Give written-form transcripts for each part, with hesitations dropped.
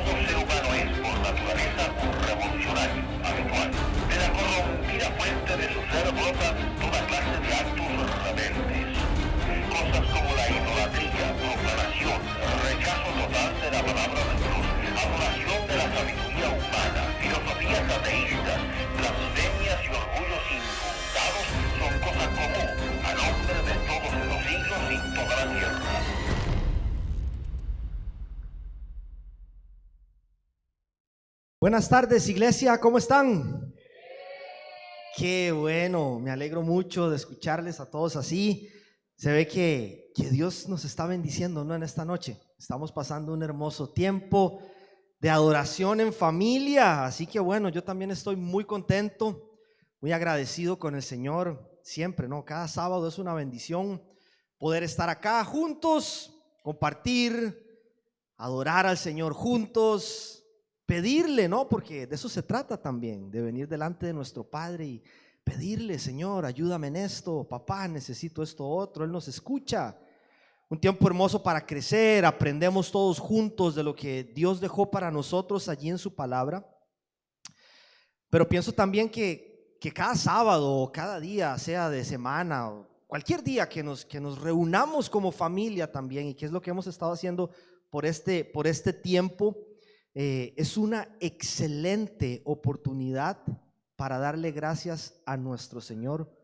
Todo ser humano es por naturaleza un revolucionario habitual. De la corrompida fuente de su ser brotan toda clase de actos rebeldes. Cosas como la idolatría, profanación, rechazo total de la palabra de Dios, adoración de la sabiduría humana, filosofías ateístas, blasfemias y orgullos infundados son cosa común a nombre de todos los siglos y toda la tierra. Buenas tardes, iglesia, ¿cómo están? Qué bueno, me alegro mucho de escucharles a todos así. Se ve que Dios nos está bendiciendo, ¿no? En esta noche estamos pasando un hermoso tiempo de adoración en familia, así que bueno, yo también estoy muy contento, muy agradecido con el Señor, siempre, ¿no? Cada sábado es una bendición poder estar acá juntos, compartir, adorar al Señor juntos, pedirle, ¿no? Porque de eso se trata también, de venir delante de nuestro Padre y pedirle: Señor, ayúdame en esto, papá, necesito esto otro. Él nos escucha. Un tiempo hermoso para crecer, aprendemos todos juntos de lo que Dios dejó para nosotros allí en su palabra. Pero pienso también que cada sábado o cada día, sea de semana o cualquier día que nos reunamos como familia también, y que es lo que hemos estado haciendo por este tiempo, es una excelente oportunidad para darle gracias a nuestro Señor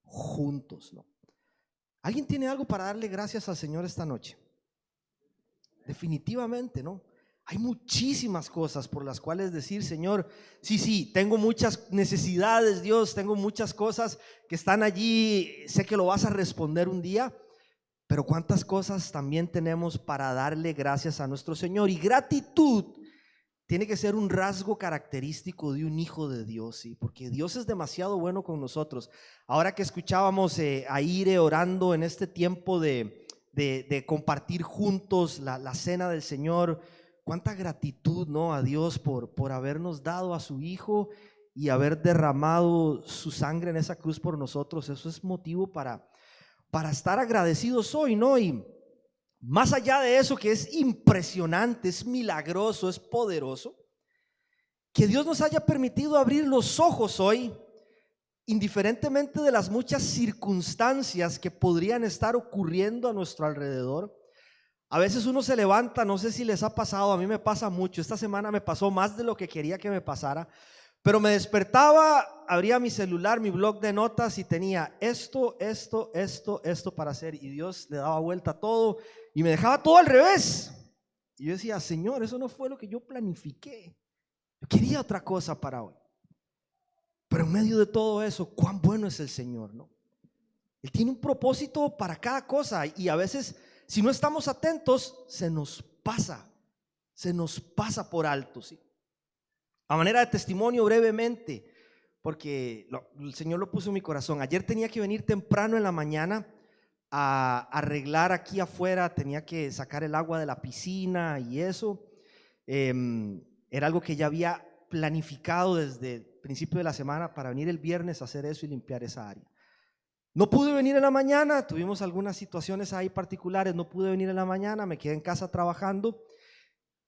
juntos, ¿no? ¿Alguien tiene algo para darle gracias al Señor esta noche? Definitivamente, ¿no? Hay muchísimas cosas por las cuales decir: Señor, sí, tengo muchas necesidades, Dios, tengo muchas cosas que están allí, sé que lo vas a responder un día, pero cuántas cosas también tenemos para darle gracias a nuestro Señor. Y gratitud tiene que ser un rasgo característico de un hijo de Dios, ¿sí? Porque Dios es demasiado bueno con nosotros. Ahora que escuchábamos a Ire orando en este tiempo de compartir juntos la cena del Señor, cuánta gratitud, ¿no? A Dios por habernos dado a su Hijo y haber derramado su sangre en esa cruz por nosotros. Eso es motivo para estar agradecidos hoy, ¿no? Y más allá de eso, que es impresionante, es milagroso, es poderoso, que Dios nos haya permitido abrir los ojos hoy, indiferentemente de las muchas circunstancias que podrían estar ocurriendo a nuestro alrededor. A veces uno se levanta, no sé si les ha pasado, a mí me pasa mucho, esta semana me pasó más de lo que quería que me pasara, pero me despertaba, abría mi celular, mi blog de notas, y tenía esto para hacer, y Dios le daba vuelta a todo y me dejaba todo al revés. Y yo decía: Señor, eso no fue lo que yo planifiqué, yo quería otra cosa para hoy. Pero en medio de todo eso, cuán bueno es el Señor, ¿no? Él tiene un propósito para cada cosa, y a veces, si no estamos atentos, se nos pasa por alto, ¿sí? A manera de testimonio, brevemente, porque el Señor lo puso en mi corazón. Ayer tenía que venir temprano en la mañana a arreglar aquí afuera, tenía que sacar el agua de la piscina y eso. Era algo que ya había planificado desde el principio de la semana, para venir el viernes a hacer eso y limpiar esa área. No pude venir en la mañana, tuvimos algunas situaciones ahí particulares, no pude venir en la mañana, me quedé en casa trabajando.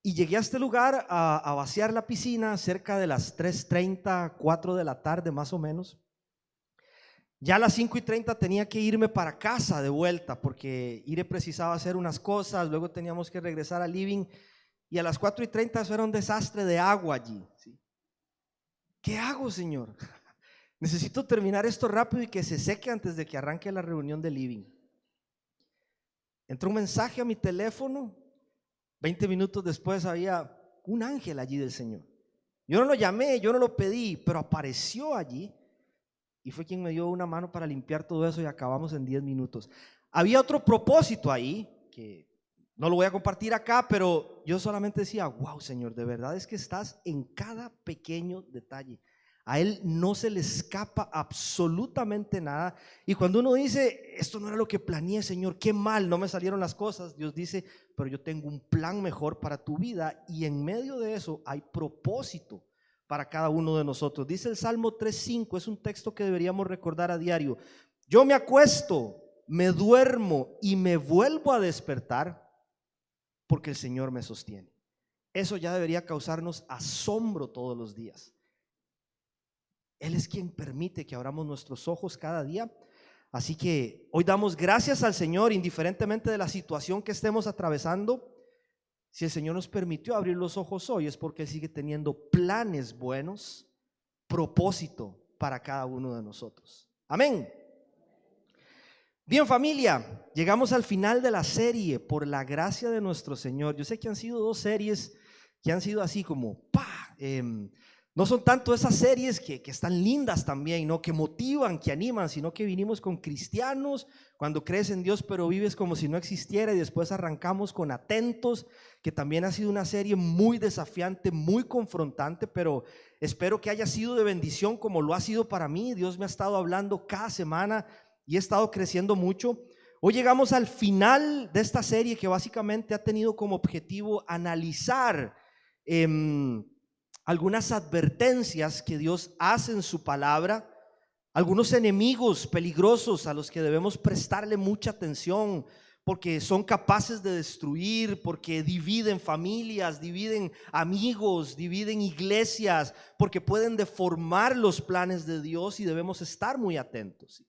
Y llegué a este lugar a vaciar la piscina cerca de las 3:30, 4 de la tarde más o menos. Ya a las 5:30 tenía que irme para casa de vuelta, porque Ire precisaba hacer unas cosas, luego teníamos que regresar al living, y a las 4:30 eso era un desastre de agua allí, ¿sí? ¿Qué hago, Señor? Necesito terminar esto rápido y que se seque antes de que arranque la reunión del living. Entró un mensaje a mi teléfono. 20 minutos después había un ángel allí del Señor. Yo no lo llamé, yo no lo pedí, pero apareció allí y fue quien me dio una mano para limpiar todo eso, y acabamos en 10 minutos. Había otro propósito ahí que no lo voy a compartir acá, pero yo solamente decía: wow, Señor, de verdad es que estás en cada pequeño detalle. A Él no se le escapa absolutamente nada. Y cuando uno dice: esto no era lo que planeé, Señor, qué mal, no me salieron las cosas, Dios dice: pero yo tengo un plan mejor para tu vida, y en medio de eso hay propósito para cada uno de nosotros. Dice el Salmo 3:5, es un texto que deberíamos recordar a diario: yo me acuesto, me duermo y me vuelvo a despertar, porque el Señor me sostiene. eso ya debería causarnos asombro todos los días. Él es quien permite que abramos nuestros ojos cada día. Así que hoy damos gracias al Señor, indiferentemente de la situación que estemos atravesando. Si el Señor nos permitió abrir los ojos hoy, es porque Él sigue teniendo planes buenos, propósito para cada uno de nosotros. Amén. Bien, familia, llegamos al final de la serie por la gracia de nuestro Señor. Yo sé que han sido 2 series que han sido así como no son tanto esas series que están lindas también, ¿no? Que motivan, que animan, sino que vinimos con cristianos, cuando crees en Dios pero vives como si no existiera, y después arrancamos con Atentos, que también ha sido una serie muy desafiante, muy confrontante, pero espero que haya sido de bendición como lo ha sido para mí. Dios me ha estado hablando cada semana y he estado creciendo mucho. Hoy llegamos al final de esta serie que básicamente ha tenido como objetivo analizar algunas advertencias que Dios hace en su palabra, algunos enemigos peligrosos a los que debemos prestarle mucha atención, porque son capaces de destruir, porque dividen familias, dividen amigos, dividen iglesias, porque pueden deformar los planes de Dios y debemos estar muy atentos.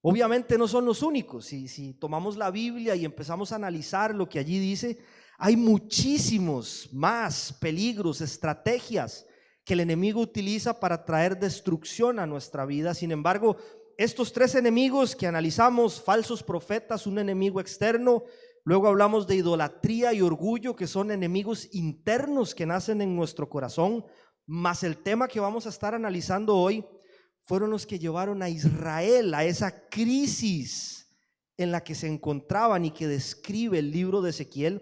Obviamente no son los únicos. Si tomamos la Biblia y empezamos a analizar lo que allí dice, hay muchísimos más peligros, estrategias que el enemigo utiliza para traer destrucción a nuestra vida. Sin embargo, estos 3 enemigos que analizamos, falsos profetas, un enemigo externo, luego hablamos de idolatría y orgullo, que son enemigos internos que nacen en nuestro corazón, más el tema que vamos a estar analizando hoy, fueron los que llevaron a Israel a esa crisis en la que se encontraban y que describe el libro de Ezequiel,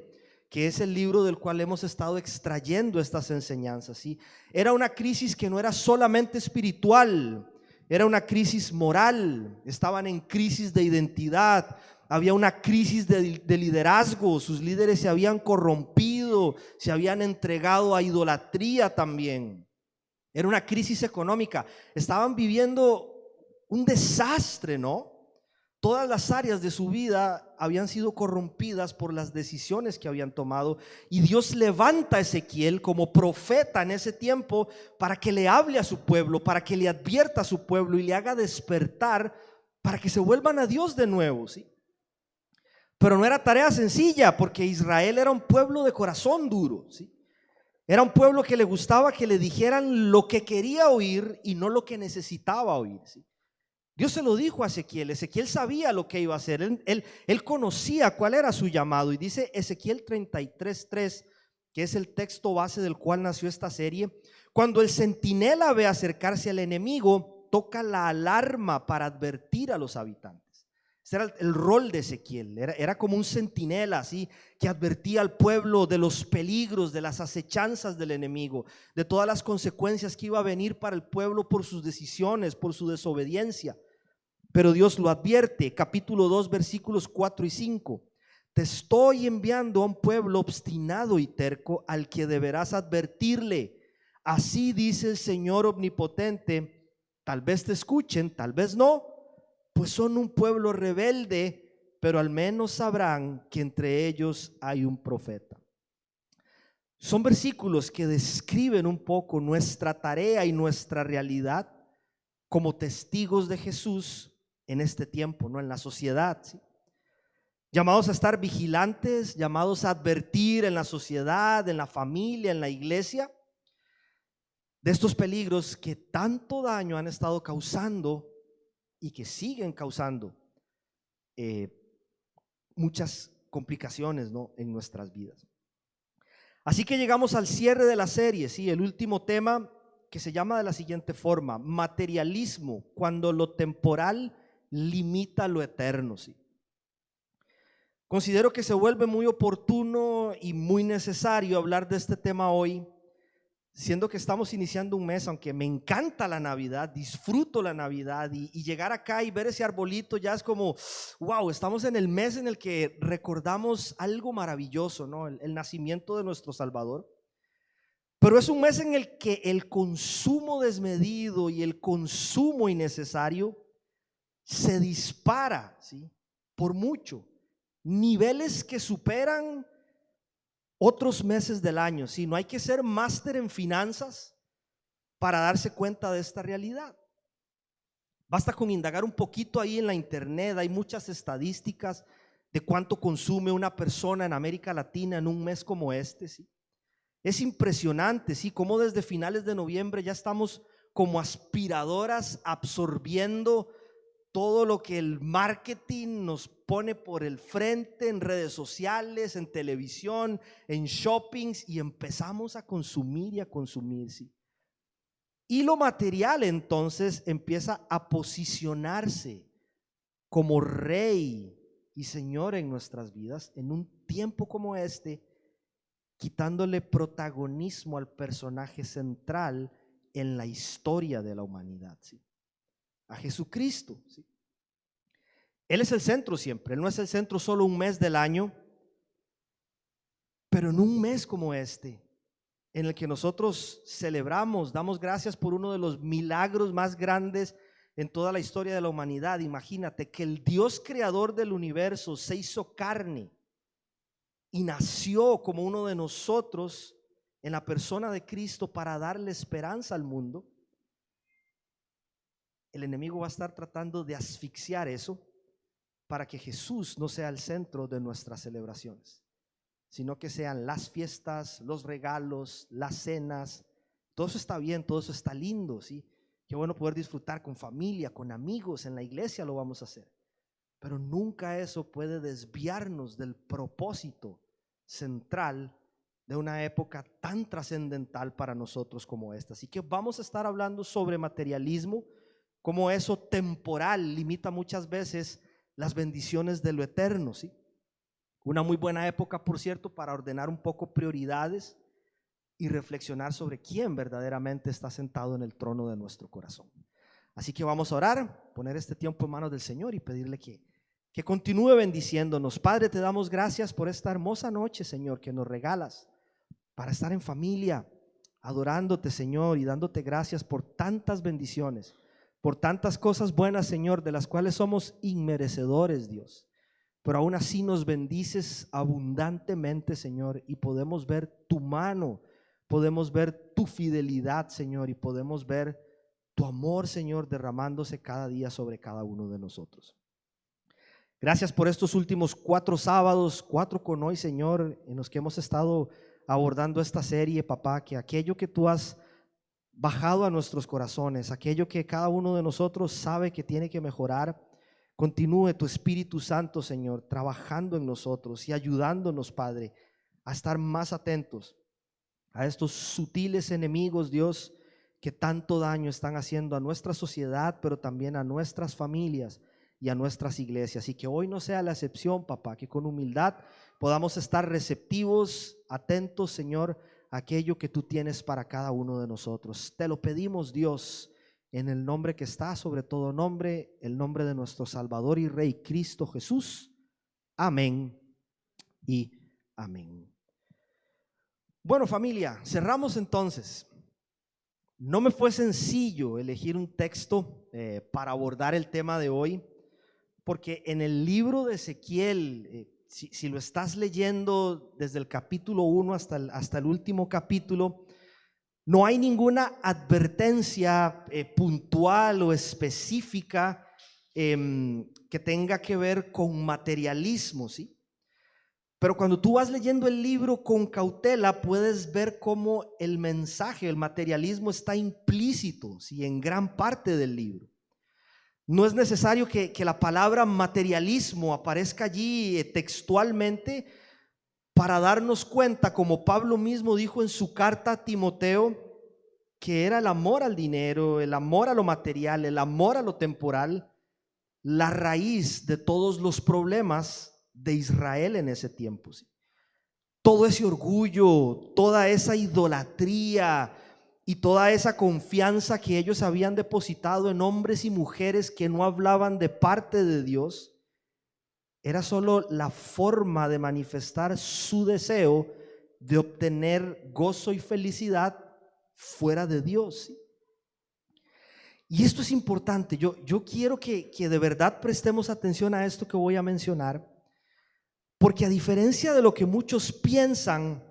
que es el libro del cual hemos estado extrayendo estas enseñanzas, ¿sí? Era una crisis que no era solamente espiritual, era una crisis moral. Estaban en crisis de identidad, había una crisis de liderazgo. Sus líderes se habían corrompido, se habían entregado a idolatría también. Era una crisis económica, estaban viviendo un desastre, ¿no? Todas las áreas de su vida habían sido corrompidas por las decisiones que habían tomado, y Dios levanta a Ezequiel como profeta en ese tiempo para que le hable a su pueblo, para que le advierta a su pueblo y le haga despertar para que se vuelvan a Dios de nuevo, ¿sí? Pero no era tarea sencilla, porque Israel era un pueblo de corazón duro, ¿sí? Era un pueblo que le gustaba que le dijeran lo que quería oír y no lo que necesitaba oír, ¿sí? Dios se lo dijo a Ezequiel. Ezequiel sabía lo que iba a hacer. Él conocía cuál era su llamado. Y dice Ezequiel 33:3, que es el texto base del cual nació esta serie: cuando el centinela ve acercarse al enemigo, toca la alarma para advertir a los habitantes. Ese era el rol de Ezequiel. Era como un centinela, así, que advertía al pueblo de los peligros, de las acechanzas del enemigo, de todas las consecuencias que iba a venir para el pueblo por sus decisiones, por su desobediencia. Pero Dios lo advierte, capítulo 2, versículos 4 y 5. Te estoy enviando a un pueblo obstinado y terco, al que deberás advertirle. Así dice el Señor omnipotente: tal vez te escuchen, tal vez no, pues son un pueblo rebelde, pero al menos sabrán que entre ellos hay un profeta. Son versículos que describen un poco nuestra tarea y nuestra realidad como testigos de Jesús en este tiempo, ¿no? En la sociedad, ¿sí? Llamados a estar vigilantes, llamados a advertir en la sociedad, en la familia, en la iglesia, de estos peligros que tanto daño han estado causando y que siguen causando muchas complicaciones, ¿no? En nuestras vidas. Así que llegamos al cierre de la serie, ¿sí? El último tema, que se llama de la siguiente forma: materialismo, cuando lo temporal limita lo eterno, ¿sí? Considero que se vuelve muy oportuno y muy necesario hablar de este tema hoy, siendo que estamos iniciando un mes. Aunque me encanta la Navidad, disfruto la Navidad, y llegar acá y ver ese arbolito ya es como wow, estamos en el mes en el que recordamos algo maravilloso, ¿no? El nacimiento de nuestro Salvador. Pero es un mes en el que el consumo desmedido y el consumo innecesario se dispara, ¿sí? Por mucho, niveles que superan otros meses del año. ¿Sí? No hay que ser máster en finanzas para darse cuenta de esta realidad. Basta con indagar un poquito ahí en la internet. Hay muchas estadísticas de cuánto consume una persona en América Latina en un mes como este. ¿Sí? Es impresionante, ¿sí? Cómo desde finales de noviembre ya estamos como aspiradoras absorbiendo todo lo que el marketing nos pone por el frente en redes sociales, en televisión, en shoppings, y empezamos a consumir y a consumir, ¿sí? Y lo material entonces empieza a posicionarse como rey y señor en nuestras vidas en un tiempo como este, quitándole protagonismo al personaje central en la historia de la humanidad, ¿sí? A Jesucristo, ¿sí? Él es el centro siempre. Él no es el centro solo un mes del año, pero en un mes como este, en el que nosotros celebramos, damos gracias por uno de los milagros más grandes en toda la historia de la humanidad. Imagínate que el Dios creador del universo se hizo carne y nació como uno de nosotros en la persona de Cristo para darle esperanza al mundo. El enemigo va a estar tratando de asfixiar eso para que Jesús no sea el centro de nuestras celebraciones, sino que sean las fiestas, los regalos, las cenas. Todo eso está bien, todo eso está lindo, ¿sí? Qué bueno poder disfrutar con familia, con amigos, en la iglesia lo vamos a hacer. Pero nunca eso puede desviarnos del propósito central de una época tan trascendental para nosotros como esta. Así que vamos a estar hablando sobre materialismo, cómo eso temporal limita muchas veces las bendiciones de lo eterno, ¿sí? Una muy buena época, por cierto, para ordenar un poco prioridades y reflexionar sobre quién verdaderamente está sentado en el trono de nuestro corazón. Así que vamos a orar, poner este tiempo en manos del Señor y pedirle que continúe bendiciéndonos. Padre, te damos gracias por esta hermosa noche, Señor, que nos regalas para estar en familia, adorándote, Señor, y dándote gracias por tantas bendiciones, por tantas cosas buenas, Señor, de las cuales somos inmerecedores, Dios. Pero aún así nos bendices abundantemente, Señor, y podemos ver tu mano, podemos ver tu fidelidad, Señor, y podemos ver tu amor, Señor, derramándose cada día sobre cada uno de nosotros. Gracias por estos últimos 4 sábados, 4 con hoy, Señor, en los que hemos estado abordando esta serie, papá, que aquello que tú has bajado a nuestros corazones, aquello que cada uno de nosotros sabe que tiene que mejorar, continúe tu Espíritu Santo, Señor, trabajando en nosotros y ayudándonos, Padre, a estar más atentos a estos sutiles enemigos, Dios, que tanto daño están haciendo a nuestra sociedad, pero también a nuestras familias y a nuestras iglesias. Y que hoy no sea la excepción, papá, que con humildad podamos estar receptivos, atentos, Señor, a aquello que tú tienes para cada uno de nosotros. Te lo pedimos, Dios, en el nombre que está sobre todo nombre, el nombre de nuestro Salvador y Rey, Cristo Jesús. Amén y amén. Bueno, familia, cerramos entonces. No me fue sencillo elegir un texto para abordar el tema de hoy, porque en el libro de Ezequiel, si lo estás leyendo desde el capítulo 1 hasta el último capítulo, no hay ninguna advertencia puntual o específica que tenga que ver con materialismo, ¿sí? Pero cuando tú vas leyendo el libro con cautela, puedes ver cómo el mensaje, el materialismo está implícito, ¿sí?, en gran parte del libro. No es necesario que la palabra materialismo aparezca allí textualmente para darnos cuenta, como Pablo mismo dijo en su carta a Timoteo, que era el amor al dinero, el amor a lo material, el amor a lo temporal, la raíz de todos los problemas de Israel en ese tiempo, ¿sí? Todo ese orgullo, toda esa idolatría y toda esa confianza que ellos habían depositado en hombres y mujeres que no hablaban de parte de Dios, era solo la forma de manifestar su deseo de obtener gozo y felicidad fuera de Dios, ¿sí? Y esto es importante. Yo quiero que de verdad prestemos atención a esto que voy a mencionar, porque a diferencia de lo que muchos piensan,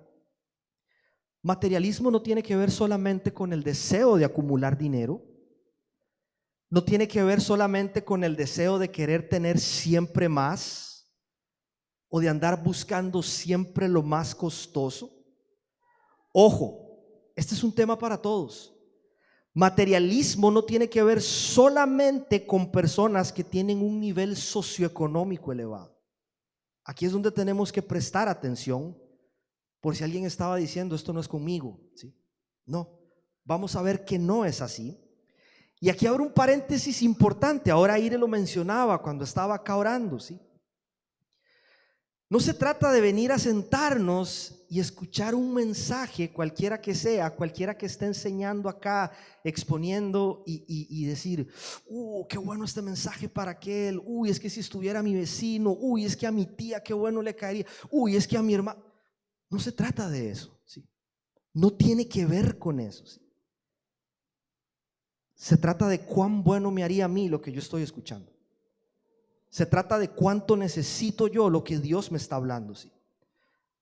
Materialismo no tiene que ver solamente con el deseo de acumular dinero, no tiene que ver solamente con el deseo de querer tener siempre más o de andar buscando siempre lo más costoso. Ojo, este es un tema para todos. Materialismo no tiene que ver solamente con personas que tienen un nivel socioeconómico elevado. Aquí es donde tenemos que prestar atención, por si alguien estaba diciendo esto no es conmigo, ¿sí? No, vamos a ver que no es así. Y aquí abro un paréntesis importante. Ahora Ire lo mencionaba cuando estaba acá orando, ¿sí? No se trata de venir a sentarnos y escuchar un mensaje, cualquiera que sea, cualquiera que esté enseñando acá, exponiendo y decir, qué bueno este mensaje para aquel, es que si estuviera mi vecino, es que a mi tía qué bueno le caería, es que a mi hermano. No se trata de eso, ¿sí? No tiene que ver con eso, ¿sí? Se trata de cuán bueno me haría a mí lo que yo estoy escuchando. Se trata de cuánto necesito yo lo que Dios me está hablando, ¿sí?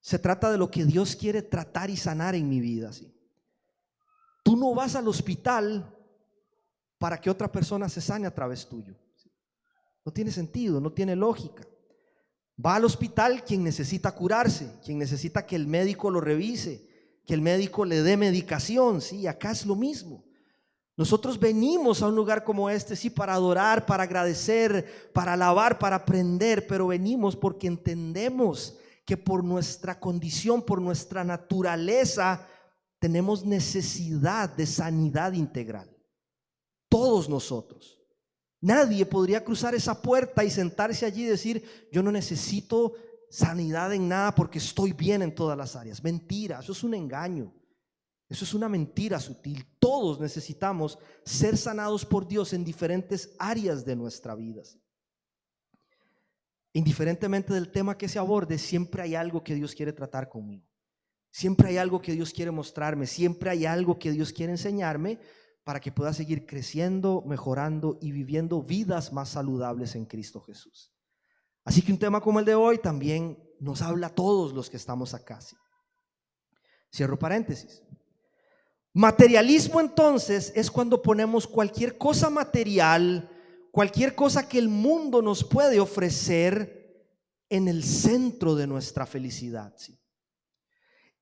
Se trata de lo que Dios quiere tratar y sanar en mi vida, ¿sí? Tú no vas al hospital para que otra persona se sane a través tuyo, ¿sí? No tiene sentido, no tiene lógica. Va al hospital quien necesita curarse, quien necesita que el médico lo revise, que el médico le dé medicación, ¿sí? Acá es lo mismo. Nosotros venimos a un lugar como este, sí, para adorar, para agradecer, para alabar, para aprender, pero venimos porque entendemos que por nuestra condición, por nuestra naturaleza, tenemos necesidad de sanidad integral. Todos nosotros. Nadie podría cruzar esa puerta y sentarse allí y decir, yo no necesito sanidad en nada porque estoy bien en todas las áreas. Mentira, eso es un engaño. Eso es una mentira sutil. Todos necesitamos ser sanados por Dios en diferentes áreas de nuestra vida. Indiferentemente del tema que se aborde, siempre hay algo que Dios quiere tratar conmigo. Siempre hay algo que Dios quiere mostrarme. Siempre hay algo que Dios quiere enseñarme para que pueda seguir creciendo, mejorando y viviendo vidas más saludables en Cristo Jesús. Así que un tema como el de hoy también nos habla a todos los que estamos acá. ¿Sí? Cierro paréntesis. Materialismo entonces es cuando ponemos cualquier cosa material, cualquier cosa que el mundo nos puede ofrecer en el centro de nuestra felicidad, ¿sí?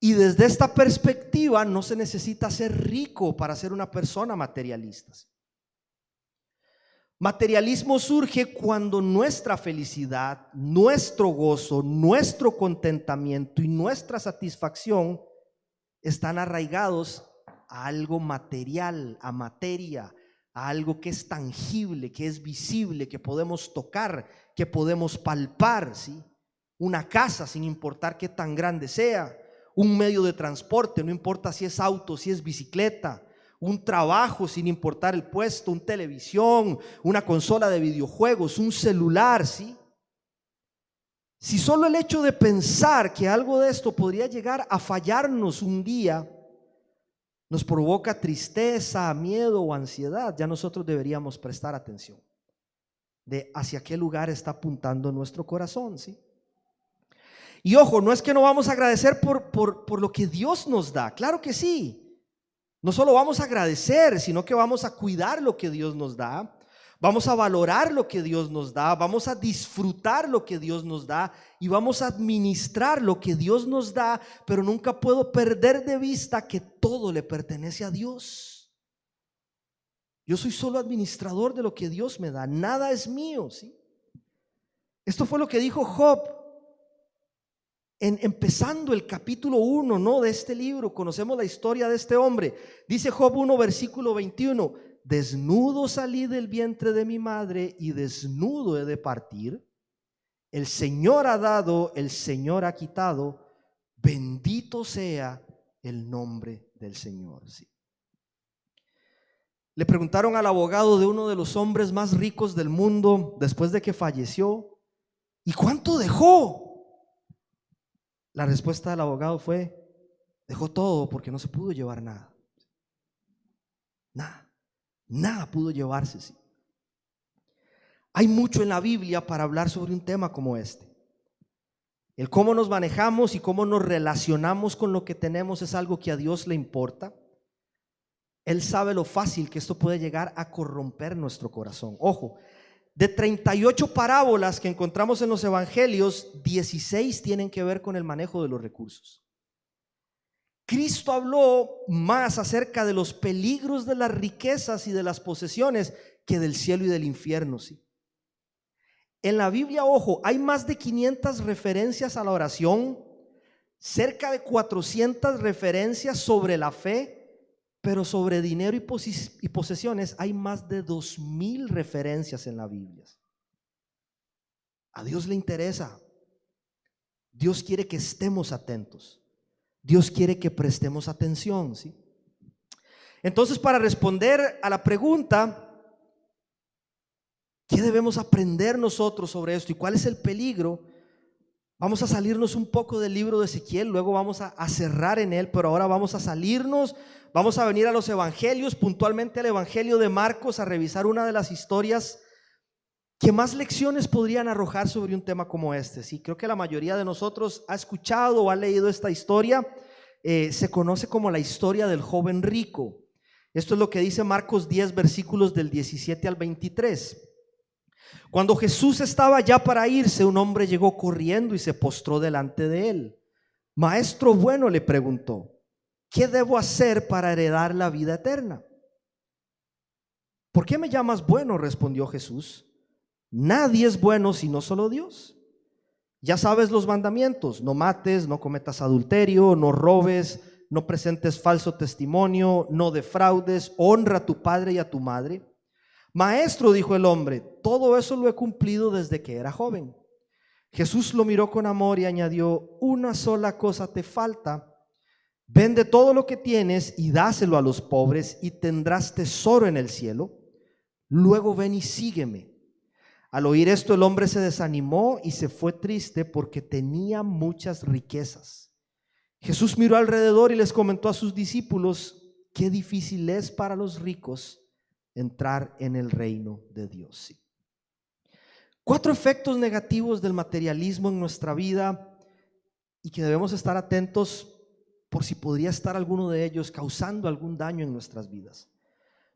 Y desde esta perspectiva no se necesita ser rico para ser una persona materialista, ¿sí? Materialismo surge cuando nuestra felicidad, nuestro gozo, nuestro contentamiento y nuestra satisfacción están arraigados a algo material, a materia, a algo que es tangible, que es visible, que podemos tocar, que podemos palpar, ¿sí? Una casa, sin importar qué tan grande sea, un medio de transporte, no importa si es auto, si es bicicleta, un trabajo sin importar el puesto, una televisión, una consola de videojuegos, un celular, ¿sí? Si solo el hecho de pensar que algo de esto podría llegar a fallarnos un día nos provoca tristeza, miedo o ansiedad, ya nosotros deberíamos prestar atención de hacia qué lugar está apuntando nuestro corazón, ¿sí? Y ojo, no es que no vamos a agradecer por lo que Dios nos da, claro que sí. No solo vamos a agradecer, sino que vamos a cuidar lo que Dios nos da. Vamos a valorar lo que Dios nos da, vamos a disfrutar lo que Dios nos da y vamos a administrar lo que Dios nos da, pero nunca puedo perder de vista que todo le pertenece a Dios. Yo soy solo administrador de lo que Dios me da, nada es mío, ¿sí? Esto fue lo que dijo Job empezando el capítulo 1, ¿no?, de este libro. Conocemos la historia de este hombre. Dice Job 1, versículo 21. Desnudo salí del vientre de mi madre y desnudo he de partir. El Señor ha dado, el Señor ha quitado. Bendito sea el nombre del Señor. Sí. Le preguntaron al abogado de uno de los hombres más ricos del mundo después de que falleció, ¿y cuánto dejó? La respuesta del abogado fue: dejó todo porque no se pudo llevar nada. Nada pudo llevarse, sí. Hay mucho en la Biblia para hablar sobre un tema como este. El cómo nos manejamos y cómo nos relacionamos con lo que tenemos es algo que a Dios le importa. Él sabe lo fácil que esto puede llegar a corromper nuestro corazón. Ojo, de 38 parábolas que encontramos en los evangelios, 16 tienen que ver con el manejo de los recursos. Cristo habló más acerca de los peligros de las riquezas y de las posesiones que del cielo y del infierno, ¿sí? En la Biblia, ojo, hay más de 500 referencias a la oración, cerca de 400 referencias sobre la fe, pero sobre dinero y posesiones hay más de 2000 referencias en la Biblia. A Dios le interesa. Dios quiere que estemos atentos. Dios quiere que prestemos atención, ¿sí? Entonces, para responder a la pregunta, ¿qué debemos aprender nosotros sobre esto y cuál es el peligro? Vamos a salirnos un poco del libro de Ezequiel, luego vamos a cerrar en él, pero ahora vamos a salirnos, vamos a venir a los evangelios, puntualmente al evangelio de Marcos, a revisar una de las historias que más lecciones podrían arrojar sobre un tema como este. Sí, creo que la mayoría de nosotros ha escuchado o ha leído esta historia. Se conoce como la historia del joven rico. Esto es lo que dice Marcos 10, versículos del 17 al 23. Cuando Jesús estaba ya para irse, un hombre llegó corriendo y se postró delante de él. Maestro bueno, le preguntó, ¿qué debo hacer para heredar la vida eterna? ¿Por qué me llamas bueno?, respondió Jesús. Nadie es bueno sino solo Dios. Ya sabes los mandamientos: no mates, no cometas adulterio, no robes, no presentes falso testimonio, no defraudes, honra a tu padre y a tu madre. Maestro, dijo el hombre, todo eso lo he cumplido desde que era joven. Jesús lo miró con amor y añadió, una sola cosa te falta. Vende todo lo que tienes y dáselo a los pobres y tendrás tesoro en el cielo. Luego ven y sígueme. Al oír esto, el hombre se desanimó y se fue triste porque tenía muchas riquezas. Jesús miró alrededor y les comentó a sus discípulos, qué difícil es para los ricos entrar en el reino de Dios. 4 efectos negativos del materialismo en nuestra vida y que debemos estar atentos por si podría estar alguno de ellos causando algún daño en nuestras vidas.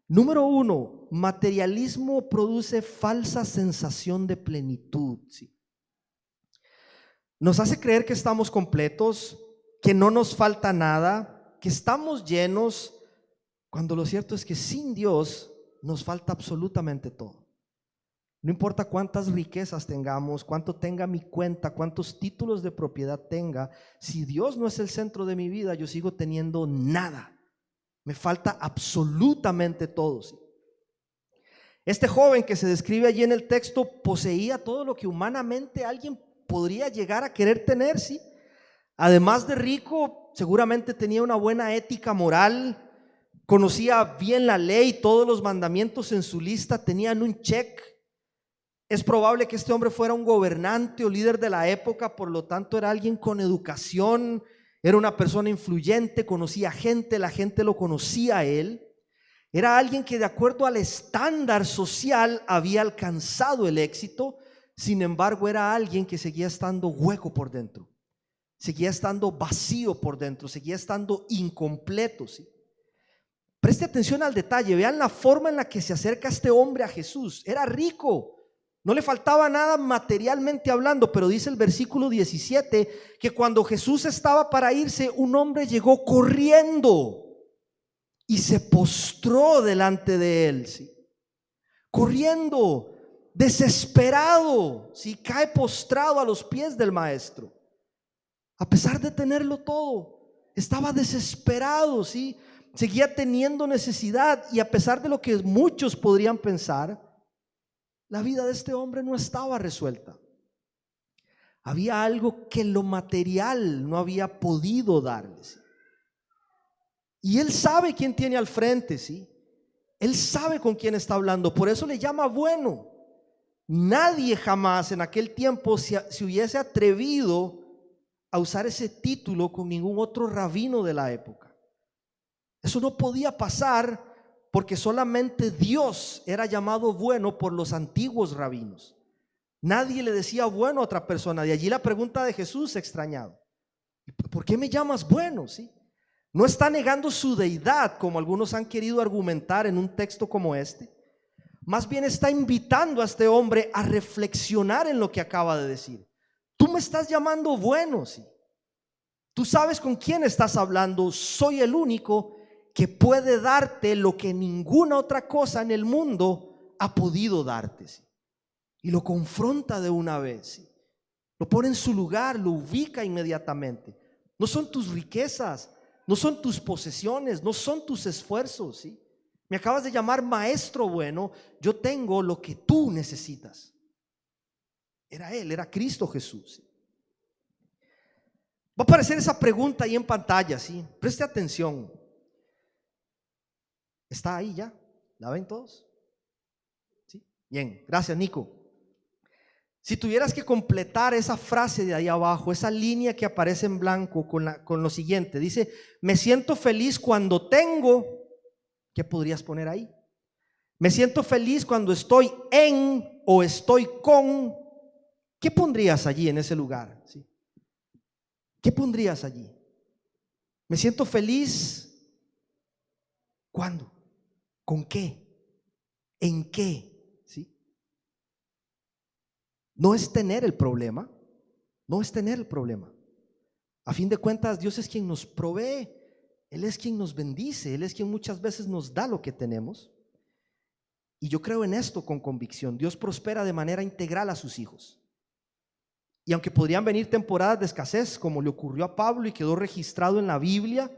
Número 1, materialismo produce falsa sensación de plenitud, ¿sí? Nos hace creer que estamos completos, que no nos falta nada, que estamos llenos, cuando lo cierto es que sin Dios nos falta absolutamente todo. No importa cuántas riquezas tengamos, cuánto tenga mi cuenta, cuántos títulos de propiedad tenga, si Dios no es el centro de mi vida, yo sigo teniendo nada. Me falta absolutamente todo, ¿sí? Este joven que se describe allí en el texto poseía todo lo que humanamente alguien podría llegar a querer tener, ¿sí? Además de rico, seguramente tenía una buena ética moral, conocía bien la ley, todos los mandamientos en su lista tenían un check. Es probable que este hombre fuera un gobernante o líder de la época, por lo tanto era alguien con educación, era una persona influyente, conocía gente, la gente lo conocía a él. Era alguien que de acuerdo al estándar social había alcanzado el éxito. Sin embargo, era alguien que seguía estando hueco por dentro, seguía estando vacío por dentro, seguía estando incompleto, ¿sí? Preste atención al detalle, vean la forma en la que se acerca este hombre a Jesús. Era rico, no le faltaba nada materialmente hablando, pero dice el versículo 17 que cuando Jesús estaba para irse, un hombre llegó corriendo y se postró delante de él, ¿sí? Corriendo, desesperado, ¿sí? Cae postrado a los pies del maestro. A pesar de tenerlo todo, estaba desesperado, ¿sí? Seguía teniendo necesidad, y a pesar de lo que muchos podrían pensar, la vida de este hombre no estaba resuelta. Había algo que lo material no había podido darles. Y él sabe quién tiene al frente, ¿sí? Él sabe con quién está hablando, por eso le llama bueno. Nadie jamás en aquel tiempo se hubiese atrevido a usar ese título con ningún otro rabino de la época. Eso no podía pasar porque solamente Dios era llamado bueno por los antiguos rabinos. Nadie le decía bueno a otra persona. De allí la pregunta de Jesús, extrañado: ¿por qué me llamas bueno? ¿Sí? No está negando su deidad, como algunos han querido argumentar en un texto como este. Más bien está invitando a este hombre a reflexionar en lo que acaba de decir. Tú me estás llamando bueno, ¿sí? Tú sabes con quién estás hablando. Soy el único que puede darte lo que ninguna otra cosa en el mundo ha podido darte, ¿sí? Y lo confronta de una vez, ¿sí? Lo pone en su lugar, lo ubica inmediatamente. No son tus riquezas, no son tus posesiones, no son tus esfuerzos, ¿sí? Me acabas de llamar maestro bueno. Yo tengo lo que tú necesitas. Era Él, era Cristo Jesús, ¿sí? Va a aparecer esa pregunta ahí en pantalla, ¿sí? Preste atención. ¿Está ahí ya? ¿La ven todos? ¿Sí? Bien, gracias, Nico. Si tuvieras que completar esa frase de ahí abajo, esa línea que aparece en blanco con lo siguiente, dice: me siento feliz cuando tengo, ¿qué podrías poner ahí? Me siento feliz cuando estoy en o estoy con, ¿qué pondrías allí en ese lugar? ¿Sí? ¿Qué pondrías allí? Me siento feliz, ¿cuándo? ¿Con qué? ¿En qué? ¿Sí? No es tener el problema, no es tener el problema. A fin de cuentas, Dios es quien nos provee, Él es quien nos bendice, Él es quien muchas veces nos da lo que tenemos. Y yo creo en esto con convicción. Dios prospera de manera integral a sus hijos. Y aunque podrían venir temporadas de escasez, como le ocurrió a Pablo y quedó registrado en la Biblia,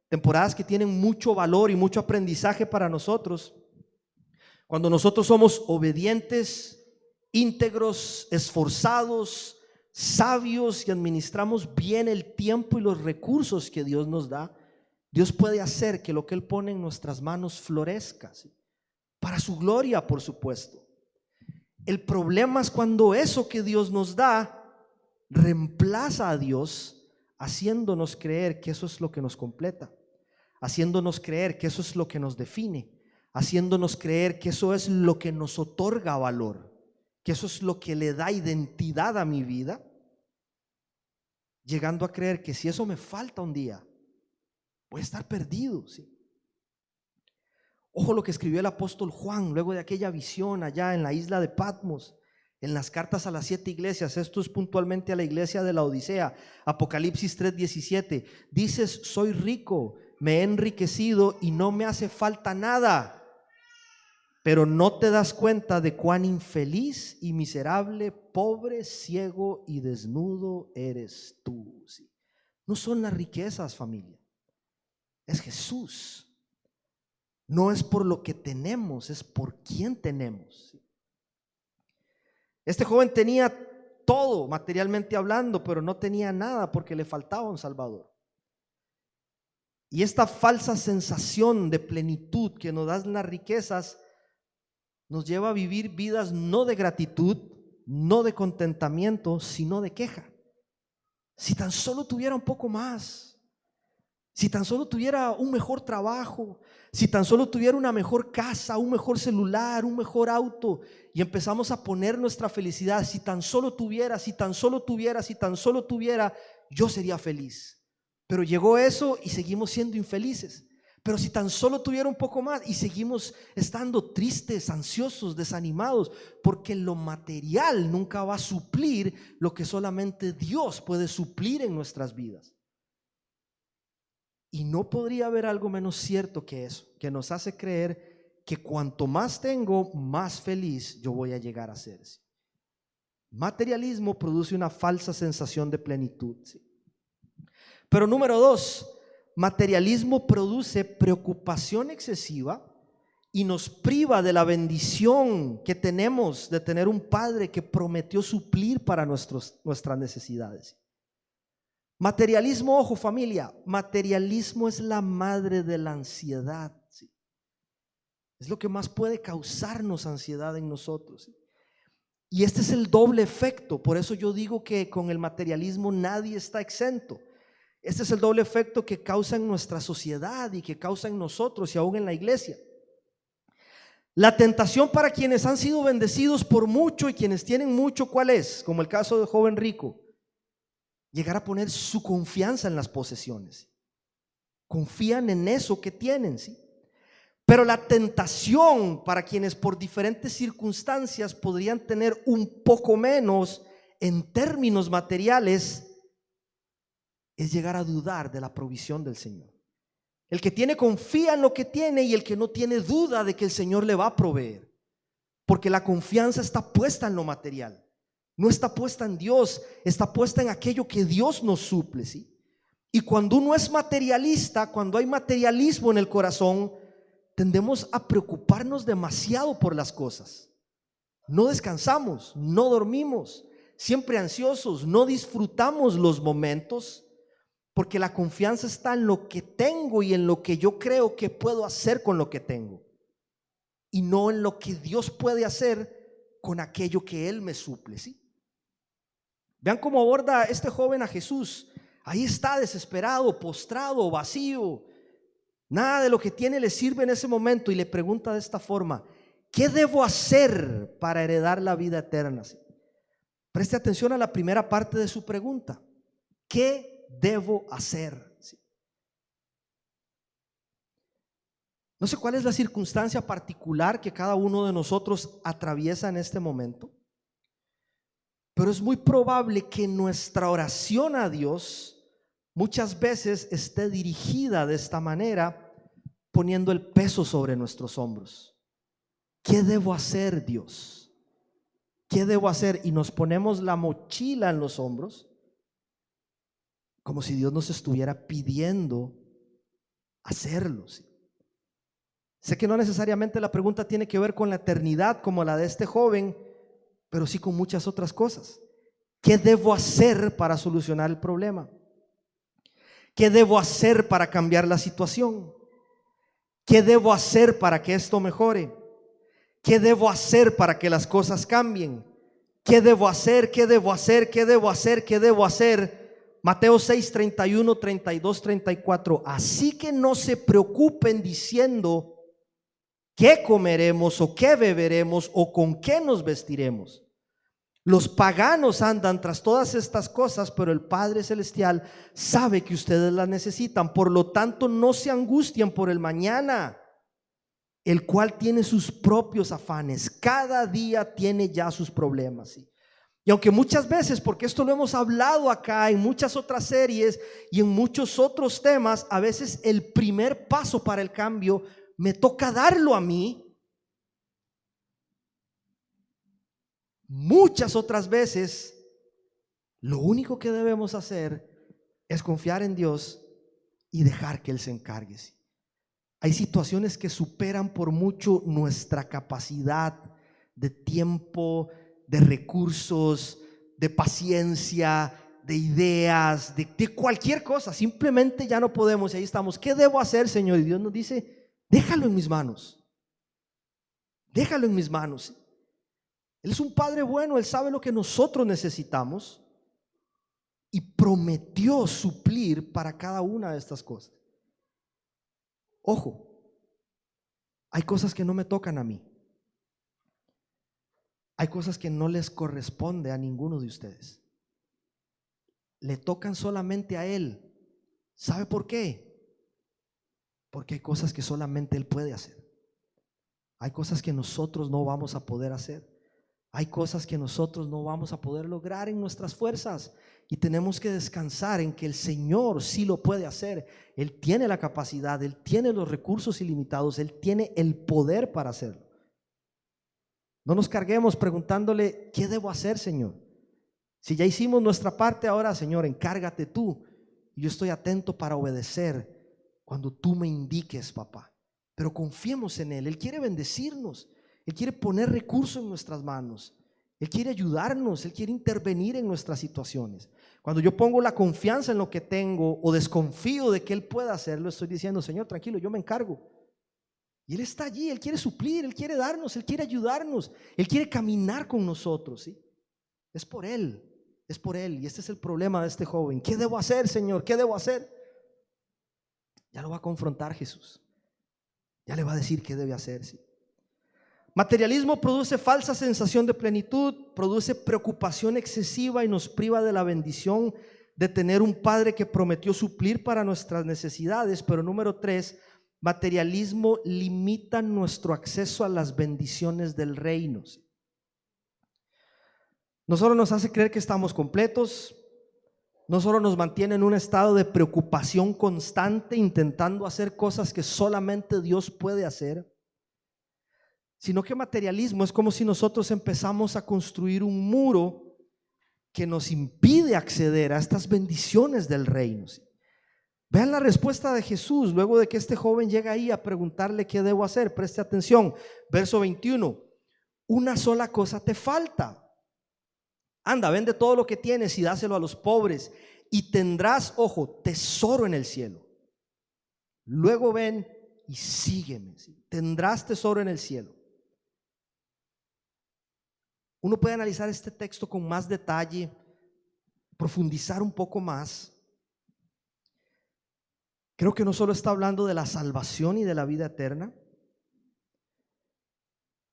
temporadas que tienen mucho valor y mucho aprendizaje para nosotros, cuando nosotros somos obedientes, íntegros, esforzados, sabios y administramos bien el tiempo y los recursos que Dios nos da, Dios puede hacer que lo que Él pone en nuestras manos florezca, ¿sí? Para su gloria, por supuesto. El problema es cuando eso que Dios nos da reemplaza a Dios, haciéndonos creer que eso es lo que nos completa, haciéndonos creer que eso es lo que nos define, haciéndonos creer que eso es lo que nos otorga valor, que eso es lo que le da identidad a mi vida, llegando a creer que si eso me falta un día, voy a estar perdido, ¿sí? Ojo lo que escribió el apóstol Juan luego de aquella visión allá en la isla de Patmos, en las cartas a las 7 iglesias. Esto es puntualmente a la iglesia de la Odisea. Apocalipsis 3:17, dices: soy rico, me he enriquecido y no me hace falta nada, pero no te das cuenta de cuán infeliz y miserable, pobre, ciego y desnudo eres tú, ¿sí? No son las riquezas, familia, es Jesús. No es por lo que tenemos, es por quién tenemos. Este joven tenía todo materialmente hablando, pero no tenía nada porque le faltaba un Salvador. Y esta falsa sensación de plenitud que nos dan las riquezas nos lleva a vivir vidas no de gratitud, no de contentamiento, sino de queja. Si tan solo tuviera un poco más, si tan solo tuviera un mejor trabajo, si tan solo tuviera una mejor casa, un mejor celular, un mejor auto, y empezamos a poner nuestra felicidad: si tan solo tuviera, si tan solo tuviera, si tan solo tuviera, yo sería feliz. Pero llegó eso y seguimos siendo infelices. Pero si tan solo tuviera un poco más, y seguimos estando tristes, ansiosos, desanimados, porque lo material nunca va a suplir lo que solamente Dios puede suplir en nuestras vidas. Y no podría haber algo menos cierto que eso, que nos hace creer que cuanto más tengo, más feliz yo voy a llegar a ser, ¿sí? Materialismo produce una falsa sensación de plenitud, ¿sí? Pero número 2, materialismo produce preocupación excesiva y nos priva de la bendición que tenemos de tener un Padre que prometió suplir para nuestras necesidades. Materialismo, ojo familia, materialismo es la madre de la ansiedad, ¿sí? Es lo que más puede causarnos ansiedad en nosotros, ¿sí? Y este es el doble efecto. Por eso yo digo que con el materialismo nadie está exento. Este es el doble efecto que causa en nuestra sociedad y que causa en nosotros y aún en la iglesia. La tentación para quienes han sido bendecidos por mucho y quienes tienen mucho, ¿cuál es? Como el caso del joven rico. Llegar a poner su confianza en las posesiones. Confían en eso que tienen, ¿sí? Pero la tentación para quienes por diferentes circunstancias podrían tener un poco menos en términos materiales es llegar a dudar de la provisión del Señor. El que tiene confía en lo que tiene y el que no tiene duda de que el Señor le va a proveer. Porque la confianza está puesta en lo material. No está puesta en Dios, está puesta en aquello que Dios nos suple, ¿sí? Y cuando uno es materialista, cuando hay materialismo en el corazón, tendemos a preocuparnos demasiado por las cosas. No descansamos, no dormimos, siempre ansiosos, no disfrutamos los momentos. Porque la confianza está en lo que tengo y en lo que yo creo que puedo hacer con lo que tengo. Y no en lo que Dios puede hacer con aquello que Él me suple, ¿sí? Vean cómo aborda este joven a Jesús. Ahí está desesperado, postrado, vacío. Nada de lo que tiene le sirve en ese momento y le pregunta de esta forma: ¿qué debo hacer para heredar la vida eterna? ¿Sí? Preste atención a la primera parte de su pregunta. ¿Qué debo hacer? ¿Sí? No sé cuál es la circunstancia particular que cada uno de nosotros atraviesa en este momento, pero es muy probable que nuestra oración a Dios muchas veces esté dirigida de esta manera, poniendo el peso sobre nuestros hombros. ¿Qué debo hacer, Dios? ¿Qué debo hacer? Y nos ponemos la mochila en los hombros, como si Dios nos estuviera pidiendo hacerlo, ¿sí? Sé que no necesariamente la pregunta tiene que ver con la eternidad como la de este joven, pero sí con muchas otras cosas. ¿Qué debo hacer para solucionar el problema? ¿Qué debo hacer para cambiar la situación? ¿Qué debo hacer para que esto mejore? ¿Qué debo hacer para que las cosas cambien? ¿Qué debo hacer? ¿Qué debo hacer? ¿Qué debo hacer? ¿Qué debo hacer? Mateo 6, 31, 32, 34. Así que no se preocupen diciendo qué comeremos o qué beberemos o con qué nos vestiremos. Los paganos andan tras todas estas cosas, pero el Padre Celestial sabe que ustedes las necesitan. Por lo tanto, no se angustien por el mañana, el cual tiene sus propios afanes. Cada día tiene ya sus problemas, ¿sí? Y aunque muchas veces, porque esto lo hemos hablado acá en muchas otras series y en muchos otros temas, a veces el primer paso para el cambio me toca darlo a mí. Muchas otras veces lo único que debemos hacer es confiar en Dios y dejar que Él se encargue. Hay situaciones que superan por mucho nuestra capacidad de tiempo, de recursos, de paciencia, de ideas, de cualquier cosa. Simplemente ya no podemos y ahí estamos. ¿Qué debo hacer, Señor? Y Dios nos dice: déjalo en mis manos. Déjalo en mis manos. Él es un Padre bueno, Él sabe lo que nosotros necesitamos y prometió suplir para cada una de estas cosas. Ojo, hay cosas que no me tocan a mí. Hay cosas que no les corresponde a ninguno de ustedes. Le tocan solamente a Él. ¿Sabe por qué? Porque hay cosas que solamente Él puede hacer. Hay cosas que nosotros no vamos a poder hacer. Hay cosas que nosotros no vamos a poder lograr en nuestras fuerzas. Y tenemos que descansar en que el Señor sí lo puede hacer. Él tiene la capacidad, Él tiene los recursos ilimitados, Él tiene el poder para hacerlo. No nos carguemos preguntándole: ¿qué debo hacer, Señor? Si ya hicimos nuestra parte, ahora, Señor, encárgate tú. Y yo estoy atento para obedecer cuando tú me indiques, papá. Pero confiemos en Él. Él quiere bendecirnos. Él quiere poner recursos en nuestras manos. Él quiere ayudarnos. Él quiere intervenir en nuestras situaciones. Cuando yo pongo la confianza en lo que tengo o desconfío de que Él pueda hacerlo, estoy diciendo: Señor, tranquilo, yo me encargo. Y Él está allí, Él quiere suplir, Él quiere darnos, Él quiere ayudarnos, Él quiere caminar con nosotros, ¿sí? Es por Él, es por Él. Y este es el problema de este joven. ¿Qué debo hacer, Señor? ¿Qué debo hacer? Ya lo va a confrontar Jesús. Ya le va a decir qué debe hacer, ¿sí? Materialismo produce falsa sensación de plenitud, produce preocupación excesiva y nos priva de la bendición de tener un Padre que prometió suplir para nuestras necesidades. Pero número 3, materialismo limita nuestro acceso a las bendiciones del reino. No solo nos hace creer que estamos completos, no solo nos mantiene en un estado de preocupación constante intentando hacer cosas que solamente Dios puede hacer, sino que materialismo es como si nosotros empezamos a construir un muro que nos impide acceder a estas bendiciones del reino. Vean la respuesta de Jesús luego de que este joven llega ahí a preguntarle qué debo hacer. Preste atención, verso 21: una sola cosa te falta. Anda, vende todo lo que tienes y dáselo a los pobres y tendrás, ojo, tesoro en el cielo. Luego ven y sígueme. Tendrás tesoro en el cielo. Uno puede analizar este texto con más detalle, profundizar un poco más. Creo que no solo está hablando de la salvación y de la vida eterna.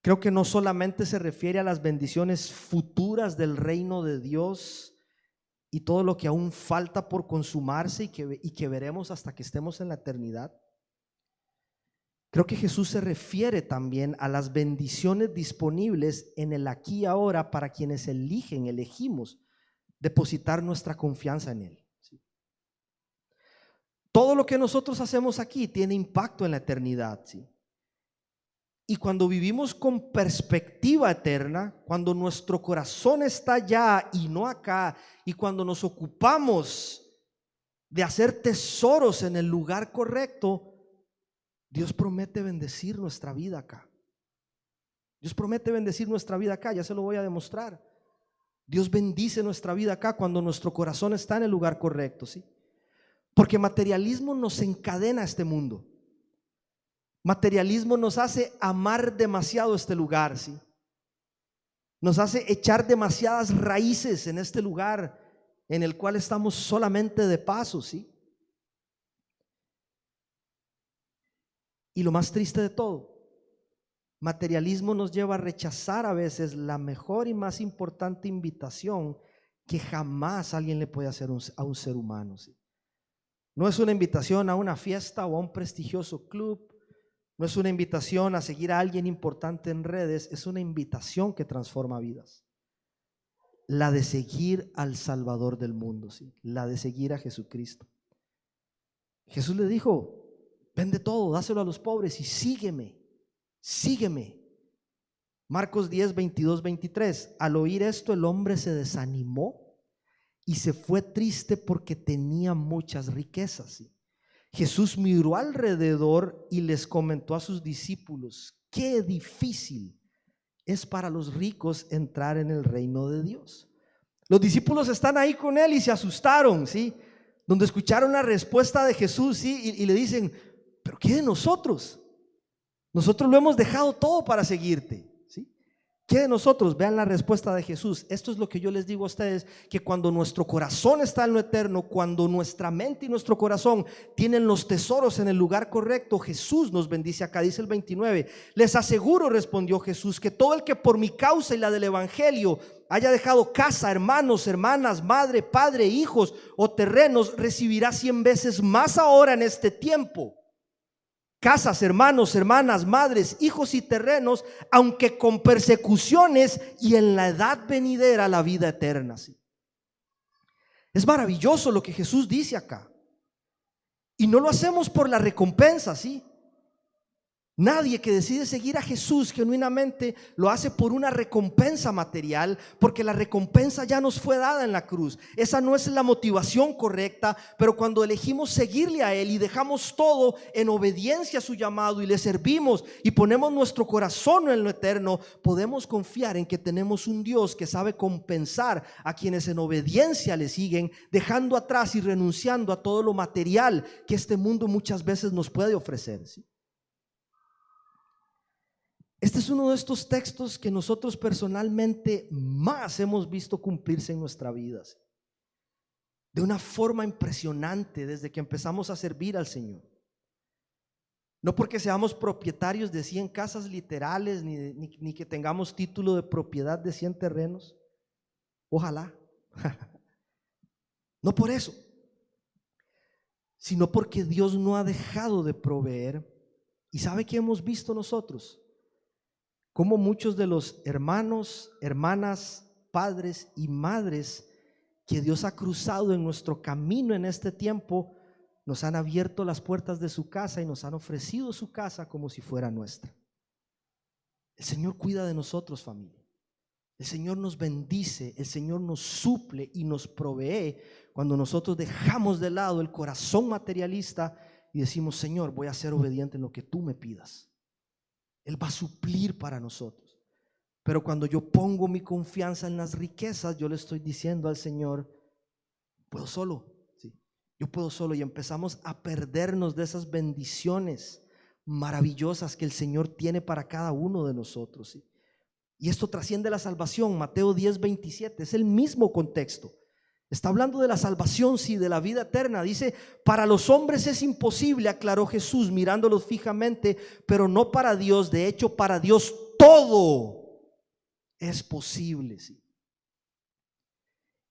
Creo que no solamente se refiere a las bendiciones futuras del reino de Dios y todo lo que aún falta por consumarse y que veremos hasta que estemos en la eternidad. Creo que Jesús se refiere también a las bendiciones disponibles en el aquí y ahora para quienes elegimos depositar nuestra confianza en Él. Todo lo que nosotros hacemos aquí tiene impacto en la eternidad, ¿sí? Y cuando vivimos con perspectiva eterna, cuando nuestro corazón está allá y no acá, y cuando nos ocupamos de hacer tesoros en el lugar correcto, Dios promete bendecir nuestra vida acá. Dios promete bendecir nuestra vida acá, ya se lo voy a demostrar. Dios bendice nuestra vida acá cuando nuestro corazón está en el lugar correcto, ¿sí? Porque materialismo nos encadena a este mundo. Materialismo nos hace amar demasiado este lugar, ¿sí? Nos hace echar demasiadas raíces en este lugar en el cual estamos solamente de paso, ¿sí? Y lo más triste de todo, materialismo nos lleva a rechazar a veces la mejor y más importante invitación que jamás alguien le puede hacer a un ser humano, ¿sí? No es una invitación a una fiesta o a un prestigioso club. No es una invitación a seguir a alguien importante en redes, es una invitación que transforma vidas. La de seguir al Salvador del mundo, ¿sí? La de seguir a Jesucristo. Jesús le dijo: vende todo, dáselo a los pobres y sígueme, sígueme. Marcos 10, 22, 23. Al oír esto, el hombre se desanimó y se fue triste porque tenía muchas riquezas, ¿sí? Jesús miró alrededor y les comentó a sus discípulos: qué difícil es para los ricos entrar en el reino de Dios. Los discípulos están ahí con él y se asustaron, ¿sí? Donde escucharon la respuesta de Jesús, ¿sí? Y le dicen: ¿pero qué de nosotros? Nosotros lo hemos dejado todo para seguirte, ¿sí? ¿Qué de nosotros? Vean la respuesta de Jesús. Esto es lo que yo les digo a ustedes, que cuando nuestro corazón está en lo eterno, cuando nuestra mente y nuestro corazón tienen los tesoros en el lugar correcto, Jesús nos bendice. Acá dice el 29: les aseguro, respondió Jesús, que todo el que por mi causa y la del evangelio haya dejado casa, hermanos, hermanas, madre, padre, hijos o terrenos, recibirá 100 veces más ahora en este tiempo. Casas, hermanos, hermanas, madres, hijos y terrenos, aunque con persecuciones, y en la edad venidera la vida eterna, ¿sí? Es maravilloso lo que Jesús dice acá. Y no lo hacemos por la recompensa, ¿sí? Nadie que decide seguir a Jesús genuinamente lo hace por una recompensa material, porque la recompensa ya nos fue dada en la cruz. Esa no es la motivación correcta, pero cuando elegimos seguirle a Él y dejamos todo en obediencia a su llamado y le servimos y ponemos nuestro corazón en lo eterno, podemos confiar en que tenemos un Dios que sabe compensar a quienes en obediencia le siguen, dejando atrás y renunciando a todo lo material que este mundo muchas veces nos puede ofrecer, ¿sí? Este es uno de estos textos que nosotros personalmente más hemos visto cumplirse en nuestra vida, de una forma impresionante desde que empezamos a servir al Señor. No porque seamos propietarios de 100 casas literales, ni que tengamos título de propiedad de 100 terrenos. Ojalá. No por eso, sino porque Dios no ha dejado de proveer. ¿Y sabe qué hemos visto nosotros? Cómo muchos de los hermanos, hermanas, padres y madres que Dios ha cruzado en nuestro camino en este tiempo, nos han abierto las puertas de su casa y nos han ofrecido su casa como si fuera nuestra. El Señor cuida de nosotros, familia. El Señor nos bendice, el Señor nos suple y nos provee cuando nosotros dejamos de lado el corazón materialista y decimos: Señor, voy a ser obediente en lo que tú me pidas. Él va a suplir para nosotros. Pero cuando yo pongo mi confianza en las riquezas, yo le estoy diciendo al Señor: puedo solo. Yo puedo solo, y empezamos a perdernos de esas bendiciones maravillosas que el Señor tiene para cada uno de nosotros, ¿sí? Y esto trasciende la salvación. Mateo 10:27 es el mismo contexto. Está hablando de la salvación, sí, de la vida eterna. Dice: para los hombres es imposible, aclaró Jesús mirándolos fijamente, pero no para Dios. De hecho, para Dios todo es posible, ¿sí?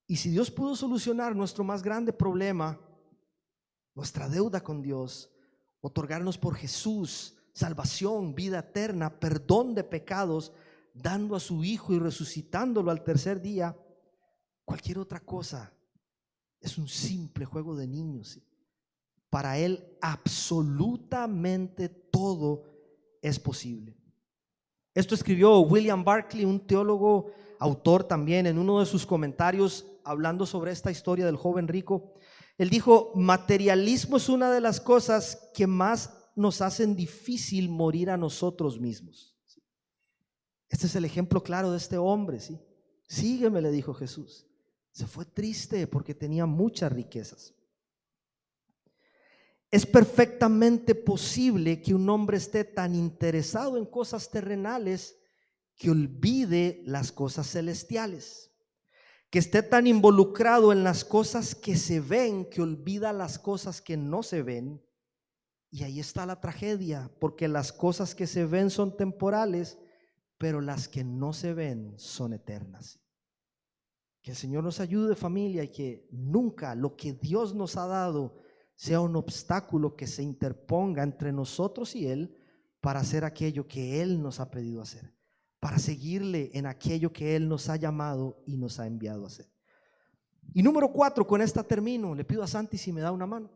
Y si Dios pudo solucionar nuestro más grande problema, nuestra deuda con Dios, otorgarnos por Jesús salvación, vida eterna, perdón de pecados, dando a su Hijo y resucitándolo al tercer día, cualquier otra cosa es un simple juego de niños, ¿sí? Para Él absolutamente todo es posible. Esto escribió William Barclay, un teólogo, autor también, en uno de sus comentarios hablando sobre esta historia del joven rico. Él dijo: materialismo es una de las cosas que más nos hacen difícil morir a nosotros mismos. Este es el ejemplo claro de este hombre, ¿sí? Sígueme, le dijo Jesús. Se fue triste porque tenía muchas riquezas. Es perfectamente posible que un hombre esté tan interesado en cosas terrenales que olvide las cosas celestiales, que esté tan involucrado en las cosas que se ven que olvida las cosas que no se ven. Y ahí está la tragedia, porque las cosas que se ven son temporales, pero las que no se ven son eternas. Que el Señor nos ayude, familia, y que nunca lo que Dios nos ha dado sea un obstáculo que se interponga entre nosotros y Él para hacer aquello que Él nos ha pedido hacer, para seguirle en aquello que Él nos ha llamado y nos ha enviado a hacer. Y número 4, con esta termino. Le pido a Santi si me da una mano.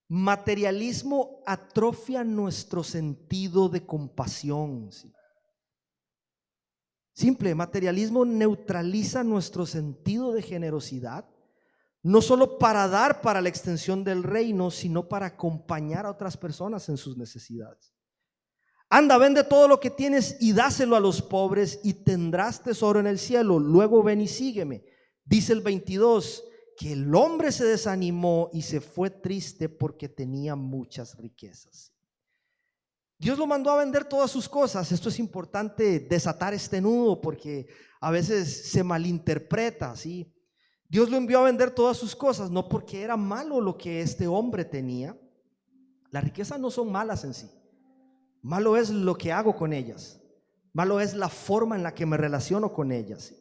Materialismo atrofia nuestro sentido de compasión, ¿sí? Simple, materialismo neutraliza nuestro sentido de generosidad, no solo para dar para la extensión del reino, sino para acompañar a otras personas en sus necesidades. Anda, vende todo lo que tienes y dáselo a los pobres y tendrás tesoro en el cielo. Luego ven y sígueme. Dice el 22 que el hombre se desanimó y se fue triste porque tenía muchas riquezas. Dios lo mandó a vender todas sus cosas. Esto es importante desatar este nudo porque a veces se malinterpreta, ¿sí? Dios lo envió a vender todas sus cosas, no porque era malo lo que este hombre tenía. Las riquezas no son malas en sí. Malo es lo que hago con ellas. Malo es la forma en la que me relaciono con ellas.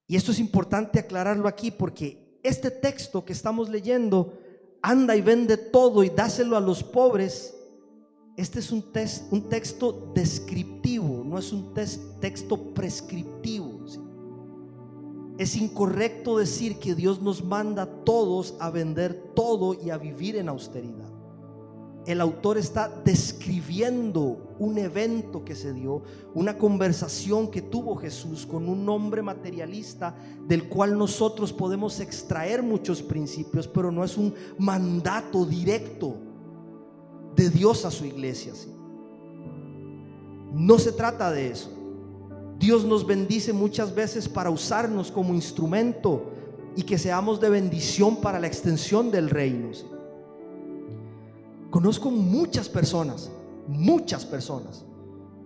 Y esto es importante aclararlo aquí porque este texto que estamos leyendo, anda y vende todo y dáselo a los pobres, este es un texto descriptivo, no es un texto prescriptivo, ¿sí? Es incorrecto decir que Dios nos manda a todos a vender todo y a vivir en austeridad. El autor está describiendo un evento que se dio, una conversación que tuvo Jesús con un hombre materialista del cual nosotros podemos extraer muchos principios, pero no es un mandato directo de Dios a su iglesia, ¿sí? No se trata de eso. Dios nos bendice muchas veces para usarnos como instrumento y que seamos de bendición para la extensión del reino, ¿sí? Conozco muchas personas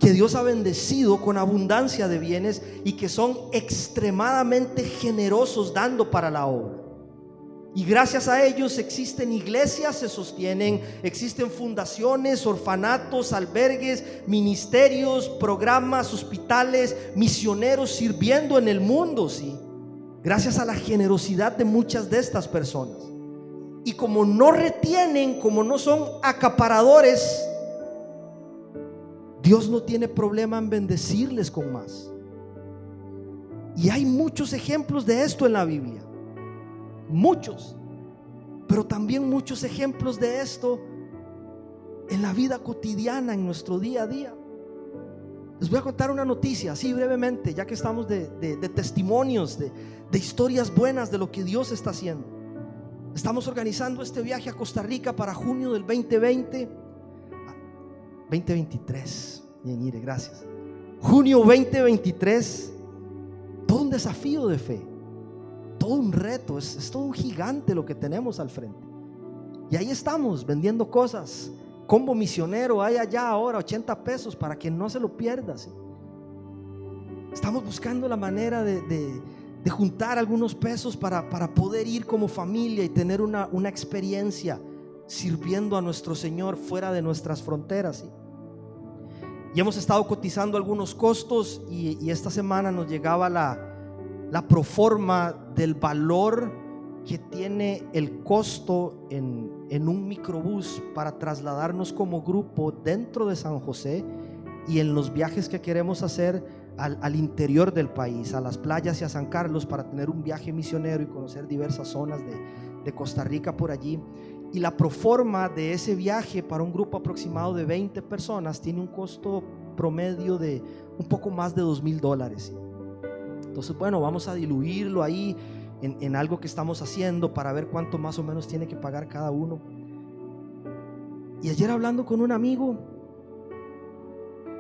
que Dios ha bendecido con abundancia de bienes y que son extremadamente generosos dando para la obra. Y gracias a ellos existen iglesias, se sostienen, existen fundaciones, orfanatos, albergues, ministerios, programas, hospitales, misioneros sirviendo en el mundo, sí. Gracias a la generosidad de muchas de estas personas. Y como no retienen, como no son acaparadores, Dios no tiene problema en bendecirles con más. Y hay muchos ejemplos de esto en la Biblia. Muchos, pero también muchos ejemplos de esto en la vida cotidiana, en nuestro día a día. Les voy a contar una noticia así brevemente, ya que estamos de testimonios, de historias buenas de lo que Dios está haciendo. Estamos organizando este viaje a Costa Rica para junio del 2023. Bien, mire, gracias. Junio 2023. Todo un desafío de fe, todo un reto, es todo un gigante lo que tenemos al frente. Y ahí estamos vendiendo cosas. Combo misionero, hay allá ahora 80 pesos para que no se lo pierdas, ¿sí? Estamos buscando la manera de juntar algunos pesos para poder ir como familia y tener una experiencia sirviendo a nuestro Señor fuera de nuestras fronteras, ¿sí? Y hemos estado cotizando algunos costos y esta semana nos llegaba la proforma del valor que tiene el costo en un microbús para trasladarnos como grupo dentro de San José y en los viajes que queremos hacer al interior del país, a las playas y a San Carlos, para tener un viaje misionero y conocer diversas zonas de Costa Rica por allí. Y la proforma de ese viaje para un grupo aproximado de 20 personas tiene un costo promedio de un poco más de $2,000. Entonces, bueno, vamos a diluirlo ahí en algo que estamos haciendo para ver cuánto más o menos tiene que pagar cada uno. Y ayer, hablando con un amigo,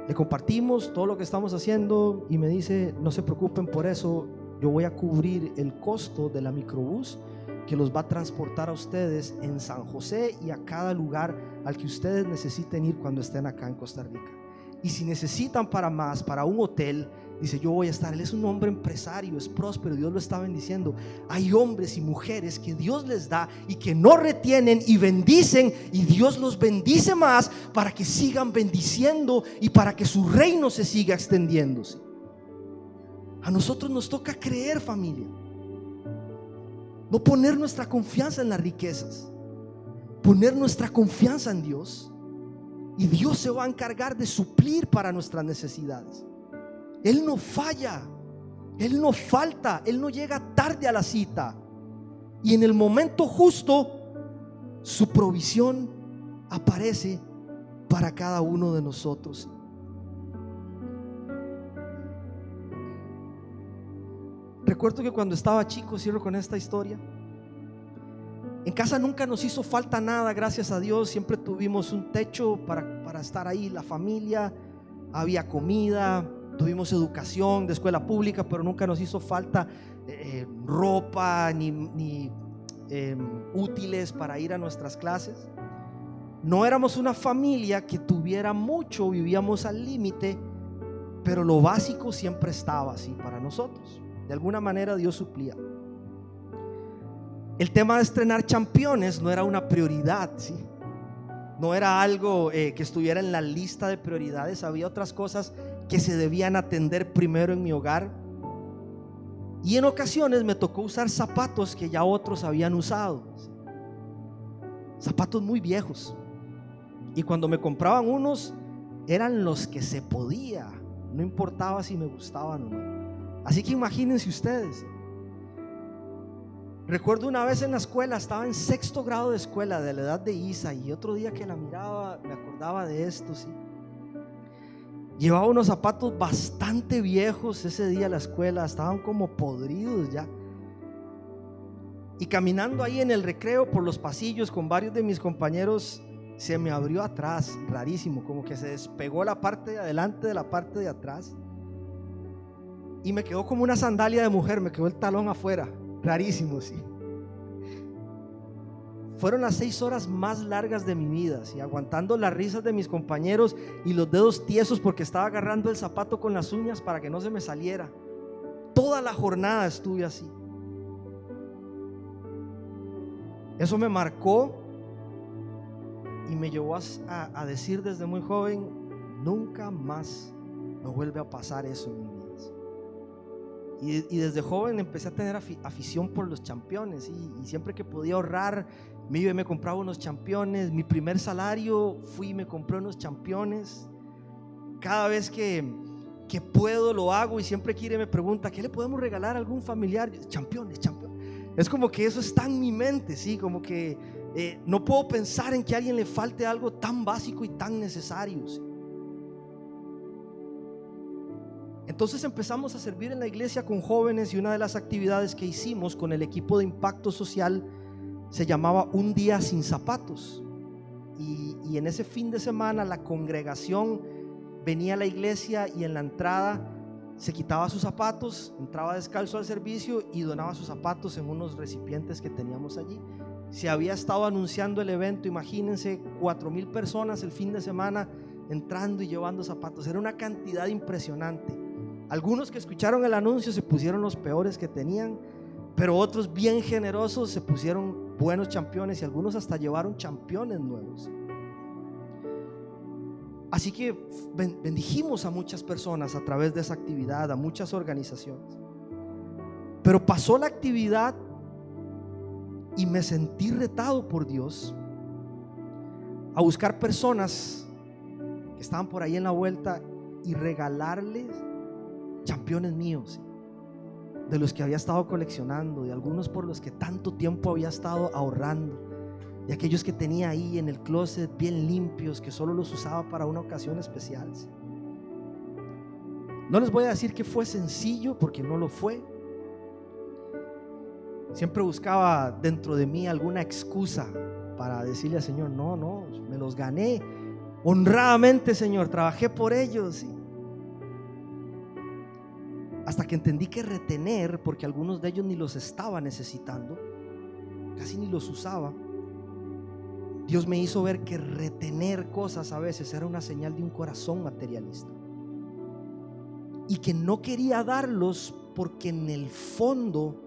le compartimos todo lo que estamos haciendo y me dice: no se preocupen por eso, yo voy a cubrir el costo de la microbús que los va a transportar a ustedes en San José y a cada lugar al que ustedes necesiten ir cuando estén acá en Costa Rica. Y si necesitan para más, para un hotel, dice: yo voy a estar. Él es un hombre empresario, es próspero, Dios lo está bendiciendo. Hay hombres y mujeres que Dios les da y que no retienen y bendicen, y Dios los bendice más para que sigan bendiciendo y para que su reino se siga extendiéndose. A nosotros nos toca creer, familia, no poner nuestra confianza en las riquezas, poner nuestra confianza en Dios, y Dios se va a encargar de suplir para nuestras necesidades. Él no falla, Él no falta, Él no llega tarde a la cita, y en el momento justo su provisión aparece para cada uno de nosotros. Recuerdo que cuando estaba chico, cierro con esta historia, en casa nunca nos hizo falta nada, gracias a Dios. Siempre tuvimos un techo para estar ahí, la familia, había comida, tuvimos educación de escuela pública, pero nunca nos hizo falta ropa ni útiles para ir a nuestras clases. No éramos una familia que tuviera mucho, vivíamos al límite, pero lo básico siempre estaba así para nosotros. De alguna manera Dios suplía. El tema de estrenar Championes no era una prioridad, ¿sí? No era algo que estuviera en la lista de prioridades. Había otras cosas que se debían atender primero en mi hogar. Y en ocasiones me tocó usar zapatos que ya otros habían usado, ¿sí? Zapatos muy viejos. Y cuando me compraban unos, eran los que se podía, no importaba si me gustaban o no. Así que imagínense ustedes. Recuerdo una vez en la escuela, estaba en 6º grado de escuela, de la edad de Isa, y otro día que la miraba me acordaba de esto, ¿sí? Llevaba unos zapatos bastante viejos ese día a la escuela, estaban como podridos ya. Y caminando ahí en el recreo por los pasillos con varios de mis compañeros, se me abrió atrás, rarísimo, como que se despegó la parte de adelante de la parte de atrás. Y me quedó como una sandalia de mujer, me quedó el talón afuera, rarísimo, sí. Fueron las 6 horas más largas de mi vida, ¿sí? Aguantando las risas de mis compañeros y los dedos tiesos porque estaba agarrando el zapato con las uñas para que no se me saliera. Toda la jornada estuve así. Eso me marcó y me llevó a decir desde muy joven: nunca más me vuelve a pasar eso en mi vida. Y desde joven empecé a tener afición por los championes, y siempre que podía ahorrar me iba y me compraba unos championes. Mi primer salario fui y me compré unos championes. Cada vez que puedo lo hago, y siempre quiere me pregunta: ¿qué le podemos regalar a algún familiar? Championes. Es como que eso está en mi mente, ¿sí? Como que no puedo pensar en que a alguien le falte algo tan básico y tan necesario, ¿sí? Entonces empezamos a servir en la iglesia con jóvenes, y una de las actividades que hicimos con el equipo de impacto social se llamaba Un Día Sin Zapatos. Y en ese fin de semana la congregación venía a la iglesia, y en la entrada se quitaba sus zapatos, entraba descalzo al servicio y donaba sus zapatos en unos recipientes que teníamos allí. Se había estado anunciando el evento, imagínense, 4,000 personas el fin de semana entrando y llevando zapatos. Era una cantidad impresionante. Algunos que escucharon el anuncio se pusieron los peores que tenían, pero otros bien generosos se pusieron buenos championes, y algunos hasta llevaron championes nuevos. Así que bendijimos a muchas personas a través de esa actividad, a muchas organizaciones. Pero pasó la actividad y me sentí retado por Dios a buscar personas que estaban por ahí en la vuelta y regalarles championes míos, de los que había estado coleccionando, de algunos por los que tanto tiempo había estado ahorrando, de aquellos que tenía ahí en el closet bien limpios, que solo los usaba para una ocasión especial. No les voy a decir que fue sencillo, porque no lo fue. Siempre buscaba dentro de mí alguna excusa para decirle al Señor: no, me los gané honradamente, Señor, trabajé por ellos. Hasta que entendí que retener, porque algunos de ellos ni los estaba necesitando, casi ni los usaba, Dios me hizo ver que retener cosas a veces era una señal de un corazón materialista, y que no quería darlos porque en el fondo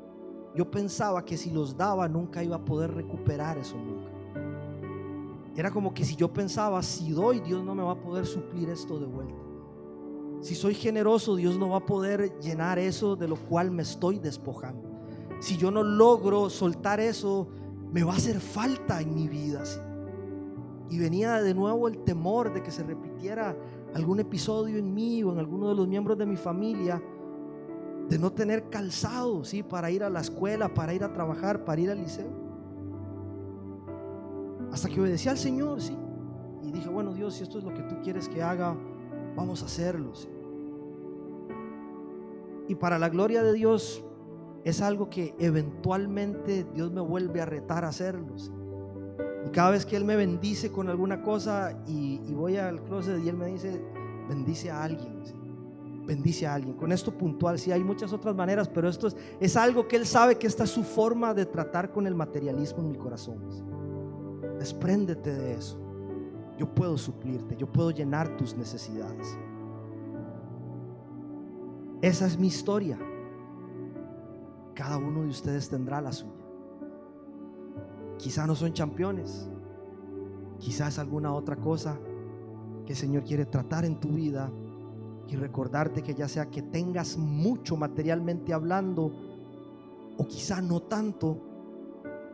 yo pensaba que si los daba nunca iba a poder recuperar eso, nunca. Era como que si yo pensaba: si doy, Dios no me va a poder suplir esto de vuelta. Si soy generoso, Dios no va a poder llenar eso de lo cual me estoy despojando. Si yo no logro soltar eso, me va a hacer falta en mi vida, ¿sí? Y venía de nuevo el temor de que se repitiera algún episodio en mí o en alguno de los miembros de mi familia, de no tener calzado, ¿sí? Para ir a la escuela, para ir a trabajar, para ir al liceo. Hasta que obedecí al Señor, ¿sí? Y dije: bueno, Dios, si esto es lo que tú quieres que haga, vamos a hacerlo, ¿sí? Y para la gloria de Dios, es algo que eventualmente Dios me vuelve a retar a hacerlo, ¿sí? Y cada vez que Él me bendice con alguna cosa, y voy al closet y Él me dice: bendice a alguien, ¿sí? Bendice a alguien. Con esto puntual, sí, hay muchas otras maneras, pero esto es algo que Él sabe que esta es su forma de tratar con el materialismo en mi corazón, ¿sí? Despréndete de eso. Yo puedo suplirte, yo puedo llenar tus necesidades. Esa es mi historia. Cada uno de ustedes tendrá la suya. Quizá no son campeones, quizás alguna otra cosa que el Señor quiere tratar en tu vida, y recordarte que ya sea que tengas mucho materialmente hablando, o quizá no tanto,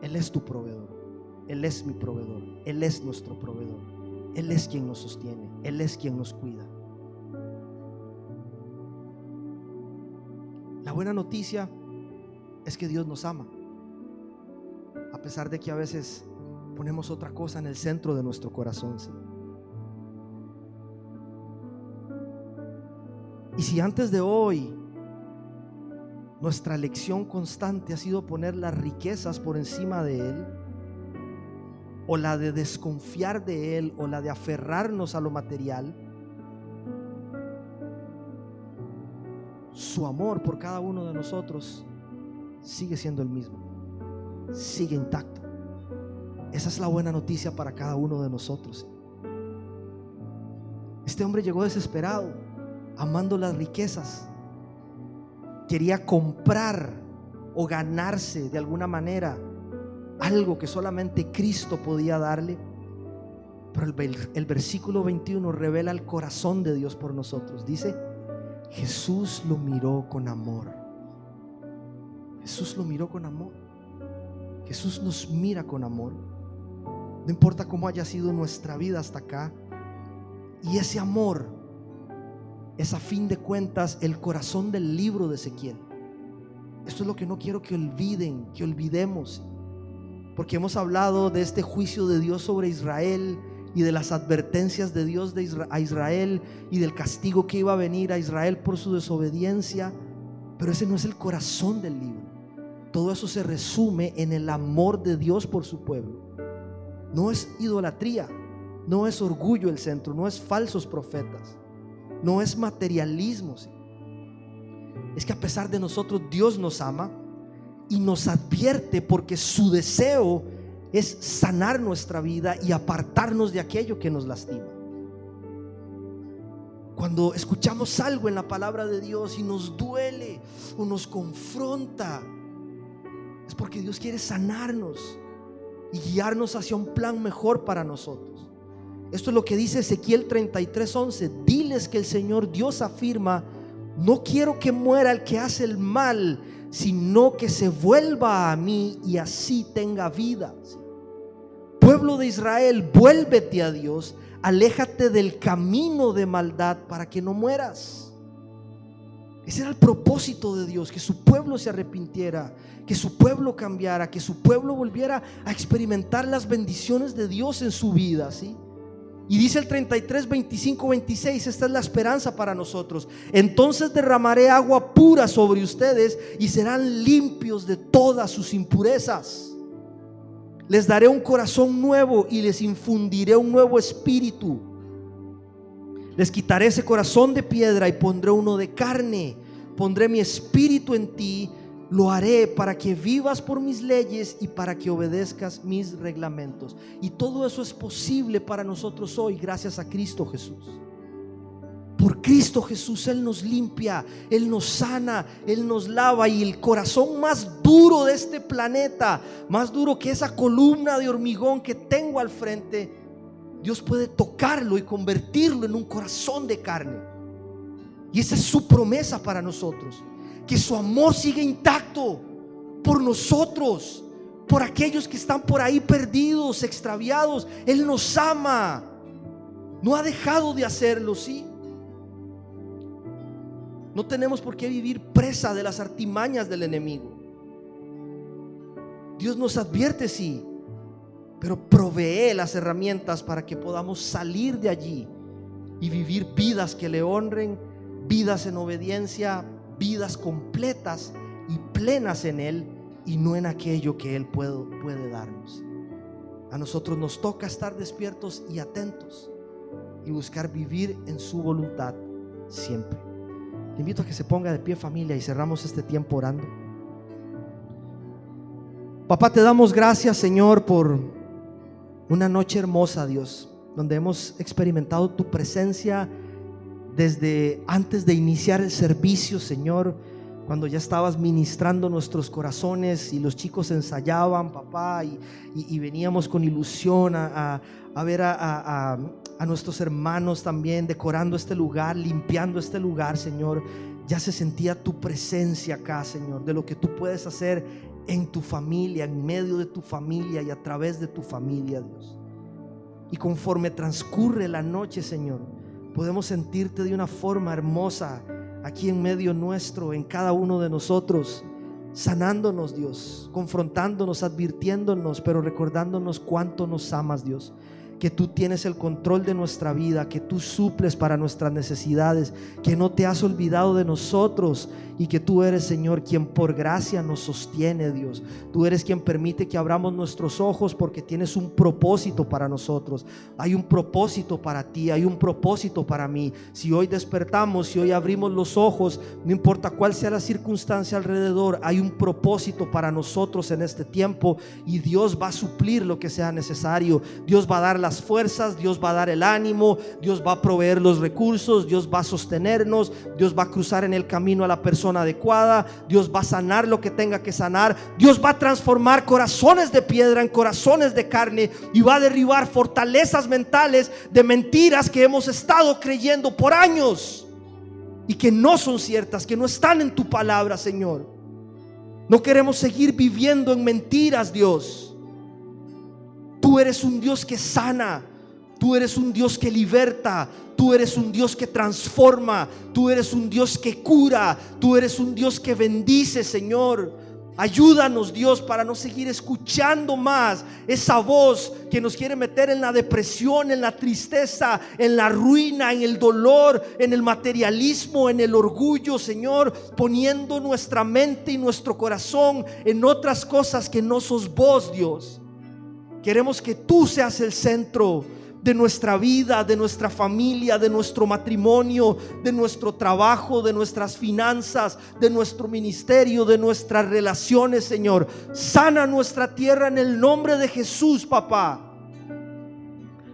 Él es tu proveedor. Él es mi proveedor, Él es nuestro proveedor, Él es quien nos sostiene, Él es quien nos cuida. La buena noticia es que Dios nos ama, a pesar de que a veces ponemos otra cosa en el centro de nuestro corazón, ¿sí? Y si antes de hoy nuestra lección constante ha sido poner las riquezas por encima de Él, o la de desconfiar de Él, o la de aferrarnos a lo material, su amor por cada uno de nosotros sigue siendo el mismo, sigue intacto. Esa es la buena noticia para cada uno de nosotros. Este hombre llegó desesperado, amando las riquezas, quería comprar o ganarse de alguna manera algo que solamente Cristo podía darle. Pero el versículo 21 revela el corazón de Dios por nosotros. Dice: Jesús lo miró con amor. Jesús lo miró con amor. Jesús nos mira con amor. No importa cómo haya sido nuestra vida hasta acá. Y ese amor es, a fin de cuentas, el corazón del libro de Ezequiel. Esto es lo que no quiero que olviden, que olvidemos, porque hemos hablado de este juicio de Dios sobre Israel y de las advertencias de Dios a Israel y del castigo que iba a venir a Israel por su desobediencia. Pero ese no es el corazón del libro. Todo eso se resume en el amor de Dios por su pueblo. No es idolatría, no es orgullo el centro, no es falsos profetas, no es materialismo. Es que a pesar de nosotros, Dios nos ama y nos advierte, porque su deseo es sanar nuestra vida y apartarnos de aquello que nos lastima. Cuando escuchamos algo en la palabra de Dios y nos duele o nos confronta, es porque Dios quiere sanarnos y guiarnos hacia un plan mejor para nosotros. Esto es lo que dice Ezequiel 33:11. Diles que el Señor Dios afirma: no quiero que muera el que hace el mal, sino que se vuelva a mí y así tenga vida. Pueblo de Israel, vuélvete a Dios, aléjate del camino de maldad para que no mueras. Ese era el propósito de Dios, que su pueblo se arrepintiera, que su pueblo cambiara, que su pueblo volviera a experimentar las bendiciones de Dios en su vida, ¿sí? Y dice el 33, 25, 26, esta es la esperanza para nosotros: entonces derramaré agua pura sobre ustedes y serán limpios de todas sus impurezas. Les daré un corazón nuevo y les infundiré un nuevo espíritu. Les quitaré ese corazón de piedra y pondré uno de carne. Pondré mi espíritu en ti, lo haré para que vivas por mis leyes y para que obedezcas mis reglamentos. Y todo eso es posible para nosotros hoy gracias a Cristo Jesús. Por Cristo Jesús Él nos limpia, Él nos sana, Él nos lava. Y el corazón más duro de este planeta, más duro que esa columna de hormigón que tengo al frente, Dios puede tocarlo y convertirlo en un corazón de carne. Y esa es su promesa para nosotros, que su amor sigue intacto por nosotros, por aquellos que están por ahí perdidos, extraviados. Él nos ama, no ha dejado de hacerlo, ¿sí? No tenemos por qué vivir presa de las artimañas del enemigo. Dios nos advierte, sí, pero provee las herramientas para que podamos salir de allí y vivir vidas que le honren, vidas en obediencia, vidas completas y plenas en Él y no en aquello que Él puede darnos. A nosotros nos toca estar despiertos y atentos y buscar vivir en su voluntad siempre. Te invito a que se ponga de pie, familia, y cerramos este tiempo orando. Papá, te damos gracias, Señor, por una noche hermosa, Dios, donde hemos experimentado tu presencia desde antes de iniciar el servicio, Señor, cuando ya estabas ministrando nuestros corazones y los chicos ensayaban, papá, y veníamos con ilusión a ver a nuestros hermanos también decorando este lugar, limpiando este lugar, Señor. Ya se sentía tu presencia acá, Señor, de lo que tú puedes hacer en tu familia, en medio de tu familia y a través de tu familia, Dios. Y conforme transcurre la noche, Señor, podemos sentirte de una forma hermosa aquí en medio nuestro, en cada uno de nosotros, sanándonos, Dios, confrontándonos, advirtiéndonos, pero recordándonos cuánto nos amas, Dios, que tú tienes el control de nuestra vida, que tú suples para nuestras necesidades, que no te has olvidado de nosotros y que tú eres, Señor, quien por gracia nos sostiene, Dios. Tú eres quien permite que abramos nuestros ojos porque tienes un propósito para nosotros. Hay un propósito para ti, hay un propósito para mí. Si hoy despertamos, si hoy abrimos los ojos, no importa cuál sea la circunstancia alrededor, hay un propósito para nosotros en este tiempo y Dios va a suplir lo que sea necesario. Dios va a dar la las fuerzas, Dios va a dar el ánimo, Dios va a proveer los recursos, Dios va a sostenernos, Dios va a cruzar en el camino a la persona adecuada, Dios va a sanar lo que tenga que sanar, Dios va a transformar corazones de piedra en corazones de carne y va a derribar fortalezas mentales de mentiras que hemos estado creyendo por años y que no son ciertas, que no están en tu palabra, Señor. No queremos seguir viviendo en mentiras, Dios. Tú eres un Dios que sana, tú eres un Dios que liberta, tú eres un Dios que transforma, tú eres un Dios que cura, tú eres un Dios que bendice, Señor. Ayúdanos, Dios, para no seguir escuchando más esa voz que nos quiere meter en la depresión, en la tristeza, en la ruina, en el dolor, en el materialismo, en el orgullo, Señor, poniendo nuestra mente y nuestro corazón en otras cosas que no sos vos, Dios. Queremos que tú seas el centro de nuestra vida, de nuestra familia, de nuestro matrimonio, de nuestro trabajo, de nuestras finanzas, de nuestro ministerio, de nuestras relaciones, Señor. Sana nuestra tierra en el nombre de Jesús, papá.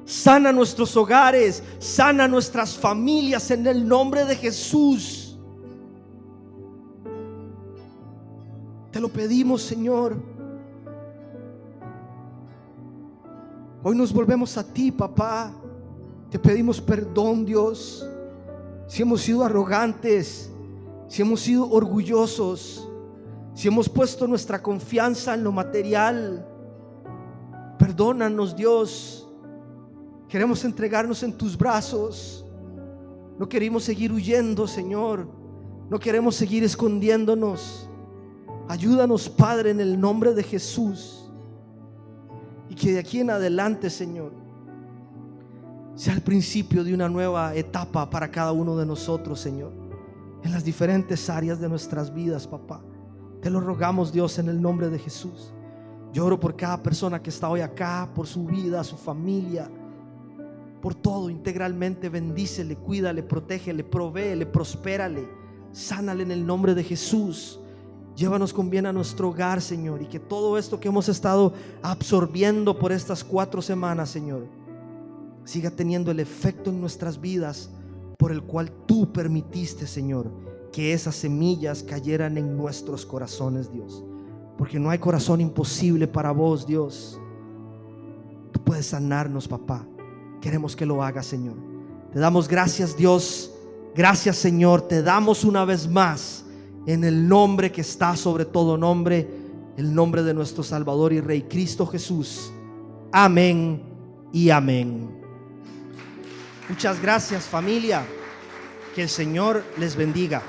Sana nuestros hogares, sana nuestras familias en el nombre de Jesús. Te lo pedimos, Señor. Hoy nos volvemos a ti, papá. Te pedimos perdón, Dios, si hemos sido arrogantes, si hemos sido orgullosos, si hemos puesto nuestra confianza en lo material. Perdónanos, Dios. Queremos entregarnos en tus brazos. No queremos seguir huyendo, Señor. No queremos seguir escondiéndonos. Ayúdanos, Padre, en el nombre de Jesús. Y que de aquí en adelante, Señor, sea el principio de una nueva etapa para cada uno de nosotros, Señor, en las diferentes áreas de nuestras vidas, papá. Te lo rogamos, Dios, en el nombre de Jesús. Yo oro por cada persona que está hoy acá, por su vida, su familia, por todo integralmente. Bendícele, cuídale, protégele, provéele, prospérale, sánale en el nombre de Jesús. Llévanos con bien a nuestro hogar, Señor, y que todo esto que hemos estado absorbiendo por estas 4 semanas, Señor, siga teniendo el efecto en nuestras vidas por el cual tú permitiste, Señor, que esas semillas cayeran en nuestros corazones, Dios. Porque no hay corazón imposible para vos, Dios. Tú puedes sanarnos, papá. Queremos que lo hagas, Señor. Te damos gracias, Dios. Gracias, Señor. Te damos una vez más en el nombre que está sobre todo nombre, el nombre de nuestro Salvador y Rey Cristo Jesús. Amén y amén. Muchas gracias, familia. Que el Señor les bendiga.